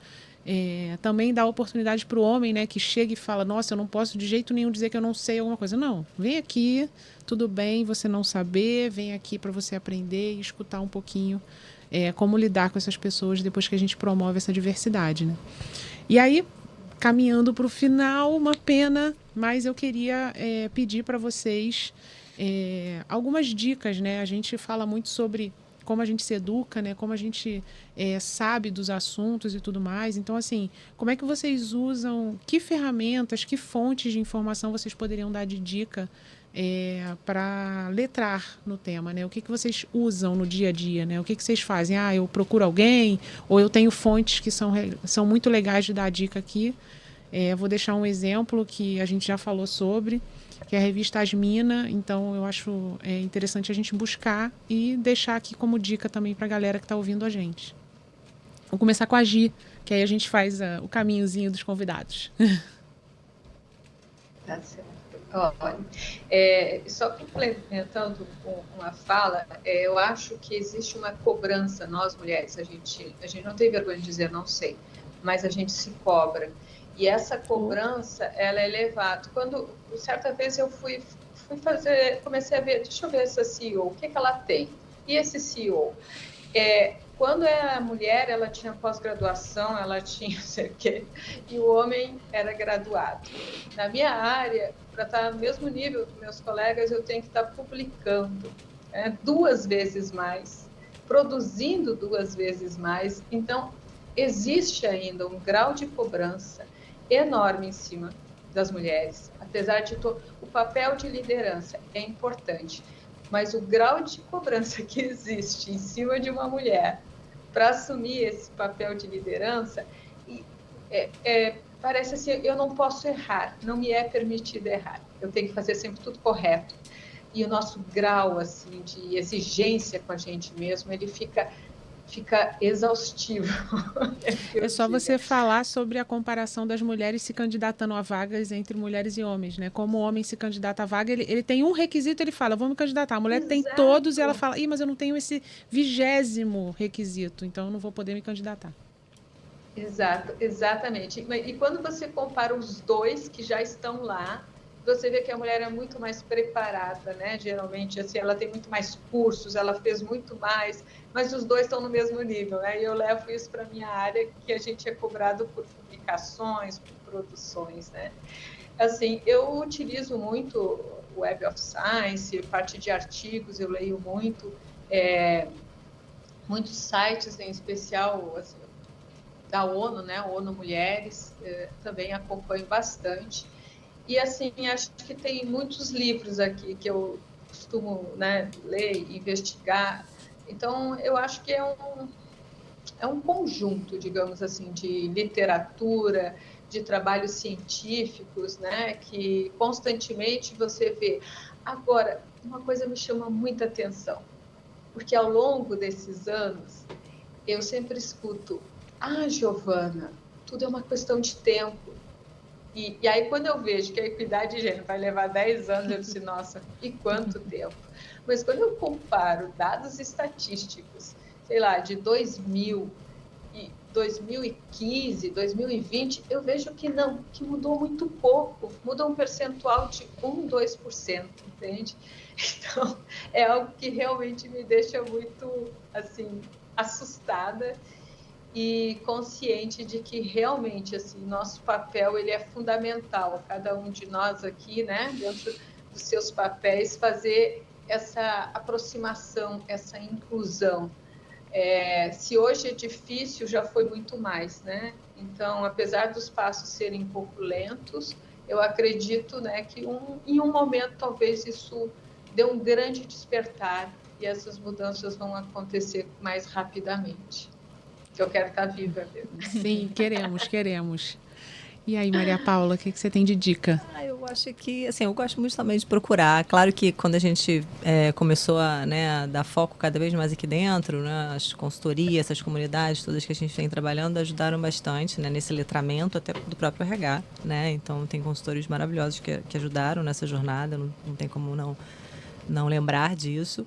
também dá oportunidade para o homem, né, que chega e fala, nossa, eu não posso de jeito nenhum dizer que eu não sei alguma coisa. Não, vem aqui, tudo bem você não saber, vem aqui para você aprender e escutar um pouquinho como lidar com essas pessoas depois que a gente promove essa diversidade, né? E aí, caminhando para o final, uma pena, mas eu queria pedir para vocês algumas dicas, né? A gente fala muito sobre como a gente se educa, né? Como a gente sabe dos assuntos e tudo mais. Então, assim, como é que vocês usam, que ferramentas, que fontes de informação vocês poderiam dar de dica para letrar no tema, né? O que vocês usam no dia a dia, né? O que vocês fazem? Eu procuro alguém, ou eu tenho fontes que são muito legais de dar dica aqui. Vou deixar um exemplo que a gente já falou sobre, que é a revista Asmina. Então, eu acho interessante a gente buscar e deixar aqui como dica também para a galera que está ouvindo a gente. Vou começar com a Gi, que aí a gente faz o caminhozinho dos convidados. Tá certo. Olha, só complementando com a fala, eu acho que existe uma cobrança, nós mulheres, a gente não tem vergonha de dizer não sei, mas a gente se cobra. E essa cobrança, ela é elevada. Quando, certa vez, eu comecei a ver, deixa eu ver essa CEO, o que ela tem? E esse CEO? Quando a mulher, ela tinha pós-graduação, ela tinha não sei o quê, e o homem era graduado. Na minha área, para estar no mesmo nível dos meus colegas, eu tenho que estar publicando 2 vezes mais, produzindo 2 vezes mais. Então, existe ainda um grau de cobrança enorme em cima das mulheres. Apesar de o papel de liderança é importante, mas o grau de cobrança que existe em cima de uma mulher para assumir esse papel de liderança, e, parece assim, eu não posso errar, não me é permitido errar, eu tenho que fazer sempre tudo correto. E o nosso grau assim, de exigência com a gente mesmo, ele fica exaustivo. É só você falar sobre a comparação das mulheres se candidatando a vagas entre mulheres e homens, né? Como o homem se candidata a vaga, ele tem um requisito, ele fala, vou me candidatar. A mulher Exato. tem todos e ela fala, mas eu não tenho esse 20º requisito, então eu não vou poder me candidatar. Exato, exatamente. E quando você compara os dois que já estão lá, você vê que a mulher é muito mais preparada, né? Geralmente, assim, ela tem muito mais cursos, ela fez muito mais, mas os dois estão no mesmo nível, né? E eu levo isso para a minha área, que a gente é cobrado por publicações, por produções, né? Assim, eu utilizo muito o Web of Science, parte de artigos, eu leio muito, muitos sites, em especial, assim, da ONU, né? ONU Mulheres, também acompanho bastante. E, assim, acho que tem muitos livros aqui que eu costumo, né, ler e investigar. Então, eu acho que é um conjunto, digamos assim, de literatura, de trabalhos científicos, né, que constantemente você vê. Agora, uma coisa me chama muita atenção, porque ao longo desses anos, eu sempre escuto, Giovana, tudo é uma questão de tempo. E aí, quando eu vejo que a equidade de gênero vai levar 10 anos, eu disse, nossa, e quanto tempo? Mas quando eu comparo dados estatísticos, sei lá, de 2000, 2015, 2020, eu vejo que não, que mudou muito pouco, mudou um percentual de 1, 2%, entende? Então, é algo que realmente me deixa muito, assim, assustada e consciente de que realmente assim nosso papel ele é fundamental, cada um de nós aqui, né, dentro dos seus papéis, fazer essa aproximação, essa inclusão. Se hoje é difícil, já foi muito mais, né? Então, apesar dos passos serem um pouco lentos, eu acredito, né, que em um momento talvez isso dê um grande despertar e essas mudanças vão acontecer mais rapidamente. Que eu quero estar viva mesmo. Sim, queremos. E aí, Maria Paula, o que você tem de dica? Eu acho que, assim, eu gosto muito também de procurar. Claro que quando a gente começou a dar foco cada vez mais aqui dentro, né, as consultorias, essas comunidades todas que a gente vem trabalhando ajudaram bastante, né, nesse letramento até do próprio RH, né? Então, tem consultores maravilhosos que ajudaram nessa jornada, não tem como não lembrar disso.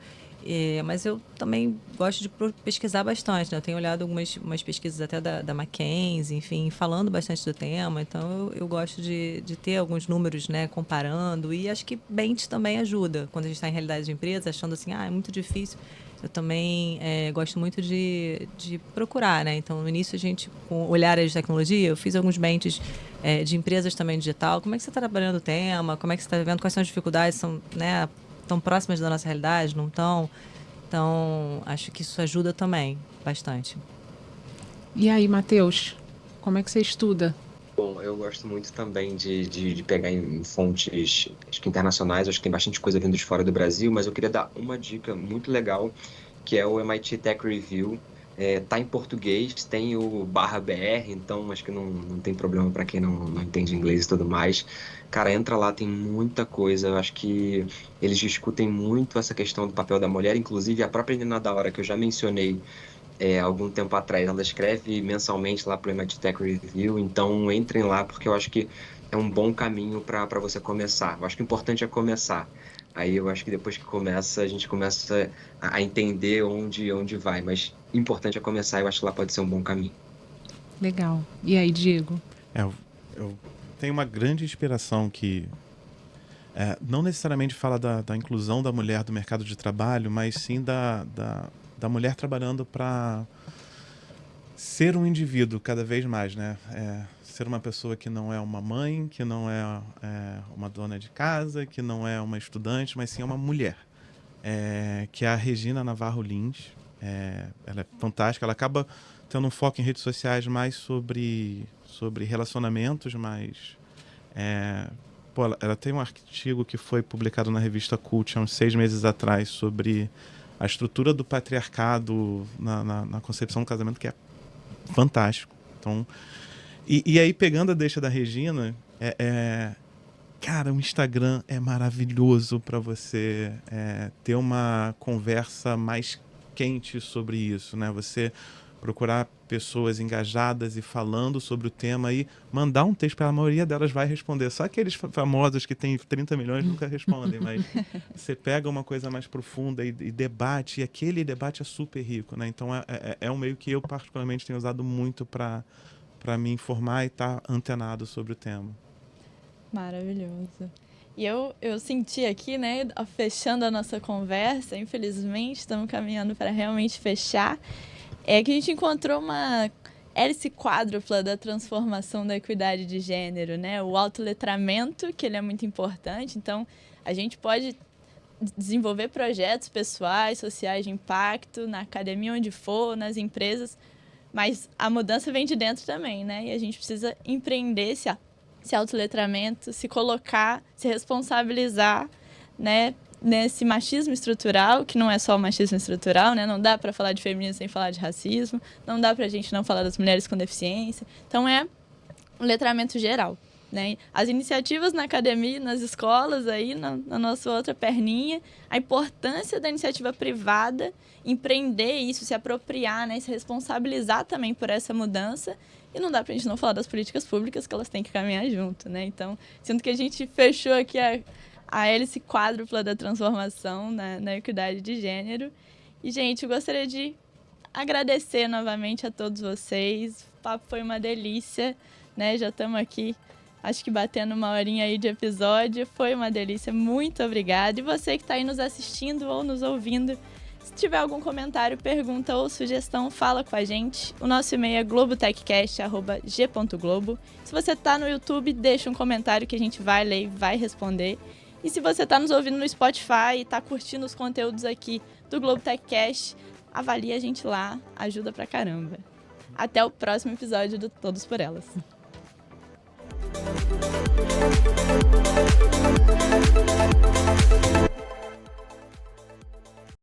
Mas eu também gosto de pesquisar bastante, né? Eu tenho olhado umas pesquisas até da McKinsey, enfim, falando bastante do tema. Então, eu gosto de ter alguns números, né, comparando. E acho que Bench também ajuda. Quando a gente está em realidade de empresa, achando assim, é muito difícil. Eu também gosto muito de procurar, né? Então, no início, a gente, com olhares de tecnologia, eu fiz alguns benches de empresas também digital. Como é que você está trabalhando o tema? Como é que você está vendo? Quais são as dificuldades? Estão próximas da nossa realidade, não estão? Então, acho que isso ajuda também bastante. E aí, Matheus, como é que você estuda? Bom, eu gosto muito também de pegar em fontes, acho que internacionais, acho que tem bastante coisa vindo de fora do Brasil, mas eu queria dar uma dica muito legal, que é o MIT Tech Review. Tá em português, tem o /BR, então acho que não tem problema para quem não entende inglês e tudo mais. Cara, entra lá, tem muita coisa. Eu acho que eles discutem muito essa questão do papel da mulher, inclusive a própria Nina da Hora, que eu já mencionei algum tempo atrás, ela escreve mensalmente lá para o MIT Tech Review, então entrem lá, porque eu acho que é um bom caminho para você começar. Eu acho que o importante é começar. Aí eu acho que depois que começa, a gente começa a entender onde vai. Mas o importante é começar, eu acho que lá pode ser um bom caminho. Legal. E aí, Diego? Eu tenho uma grande inspiração que não necessariamente fala da inclusão da mulher do mercado de trabalho, mas sim da mulher trabalhando para ser um indivíduo cada vez mais, né? Ser uma pessoa que não é uma mãe, que não é uma dona de casa, que não é uma estudante, mas sim é uma mulher. Que é a Regina Navarro Lins. Ela é fantástica, ela acaba tendo um foco em redes sociais mais sobre relacionamentos, mas ela tem um artigo que foi publicado na revista Cult há uns 6 meses atrás sobre a estrutura do patriarcado na concepção do casamento, que é fantástico. Então, e aí, pegando a deixa da Regina, cara, o Instagram é maravilhoso para você ter uma conversa mais quente sobre isso, né? Você procurar pessoas engajadas e falando sobre o tema e mandar um texto, para a maioria delas vai responder. Só aqueles famosos que têm 30 milhões nunca respondem, mas você pega uma coisa mais profunda e debate, e aquele debate é super rico, né? Então é um meio que eu particularmente tenho usado muito para me informar e estar antenado sobre o tema. Maravilhoso. E eu senti aqui, né, fechando a nossa conversa, infelizmente estamos caminhando para realmente fechar, que a gente encontrou uma hélice quádrupla da transformação da equidade de gênero, né? O autoletramento, que ele é muito importante, então a gente pode desenvolver projetos pessoais, sociais de impacto, na academia onde for, nas empresas, mas a mudança vem de dentro também, né? E a gente precisa empreender esse autoletramento, se colocar, se responsabilizar, né, nesse machismo estrutural, que não é só o machismo estrutural, né? Não dá para falar de feminismo sem falar de racismo, não dá para a gente não falar das mulheres com deficiência. Então, é um letramento geral, né? As iniciativas na academia, nas escolas, aí, na nossa outra perninha, a importância da iniciativa privada, empreender isso, se apropriar, né? Se responsabilizar também por essa mudança. E não dá pra gente não falar das políticas públicas, que elas têm que caminhar junto, né? Então, sinto que a gente fechou aqui a hélice quádrupla da transformação na equidade de gênero. E, gente, eu gostaria de agradecer novamente a todos vocês. O papo foi uma delícia, né? Já estamos aqui, acho que batendo uma horinha aí de episódio. Foi uma delícia, muito obrigada. E você que está aí nos assistindo ou nos ouvindo, se tiver algum comentário, pergunta ou sugestão, fala com a gente. O nosso e-mail é globotechcast@g.globo. Se você está no YouTube, deixa um comentário que a gente vai ler e vai responder. E se você está nos ouvindo no Spotify e está curtindo os conteúdos aqui do Globotechcast, avalie a gente lá, ajuda pra caramba. Até o próximo episódio do Todos por Elas.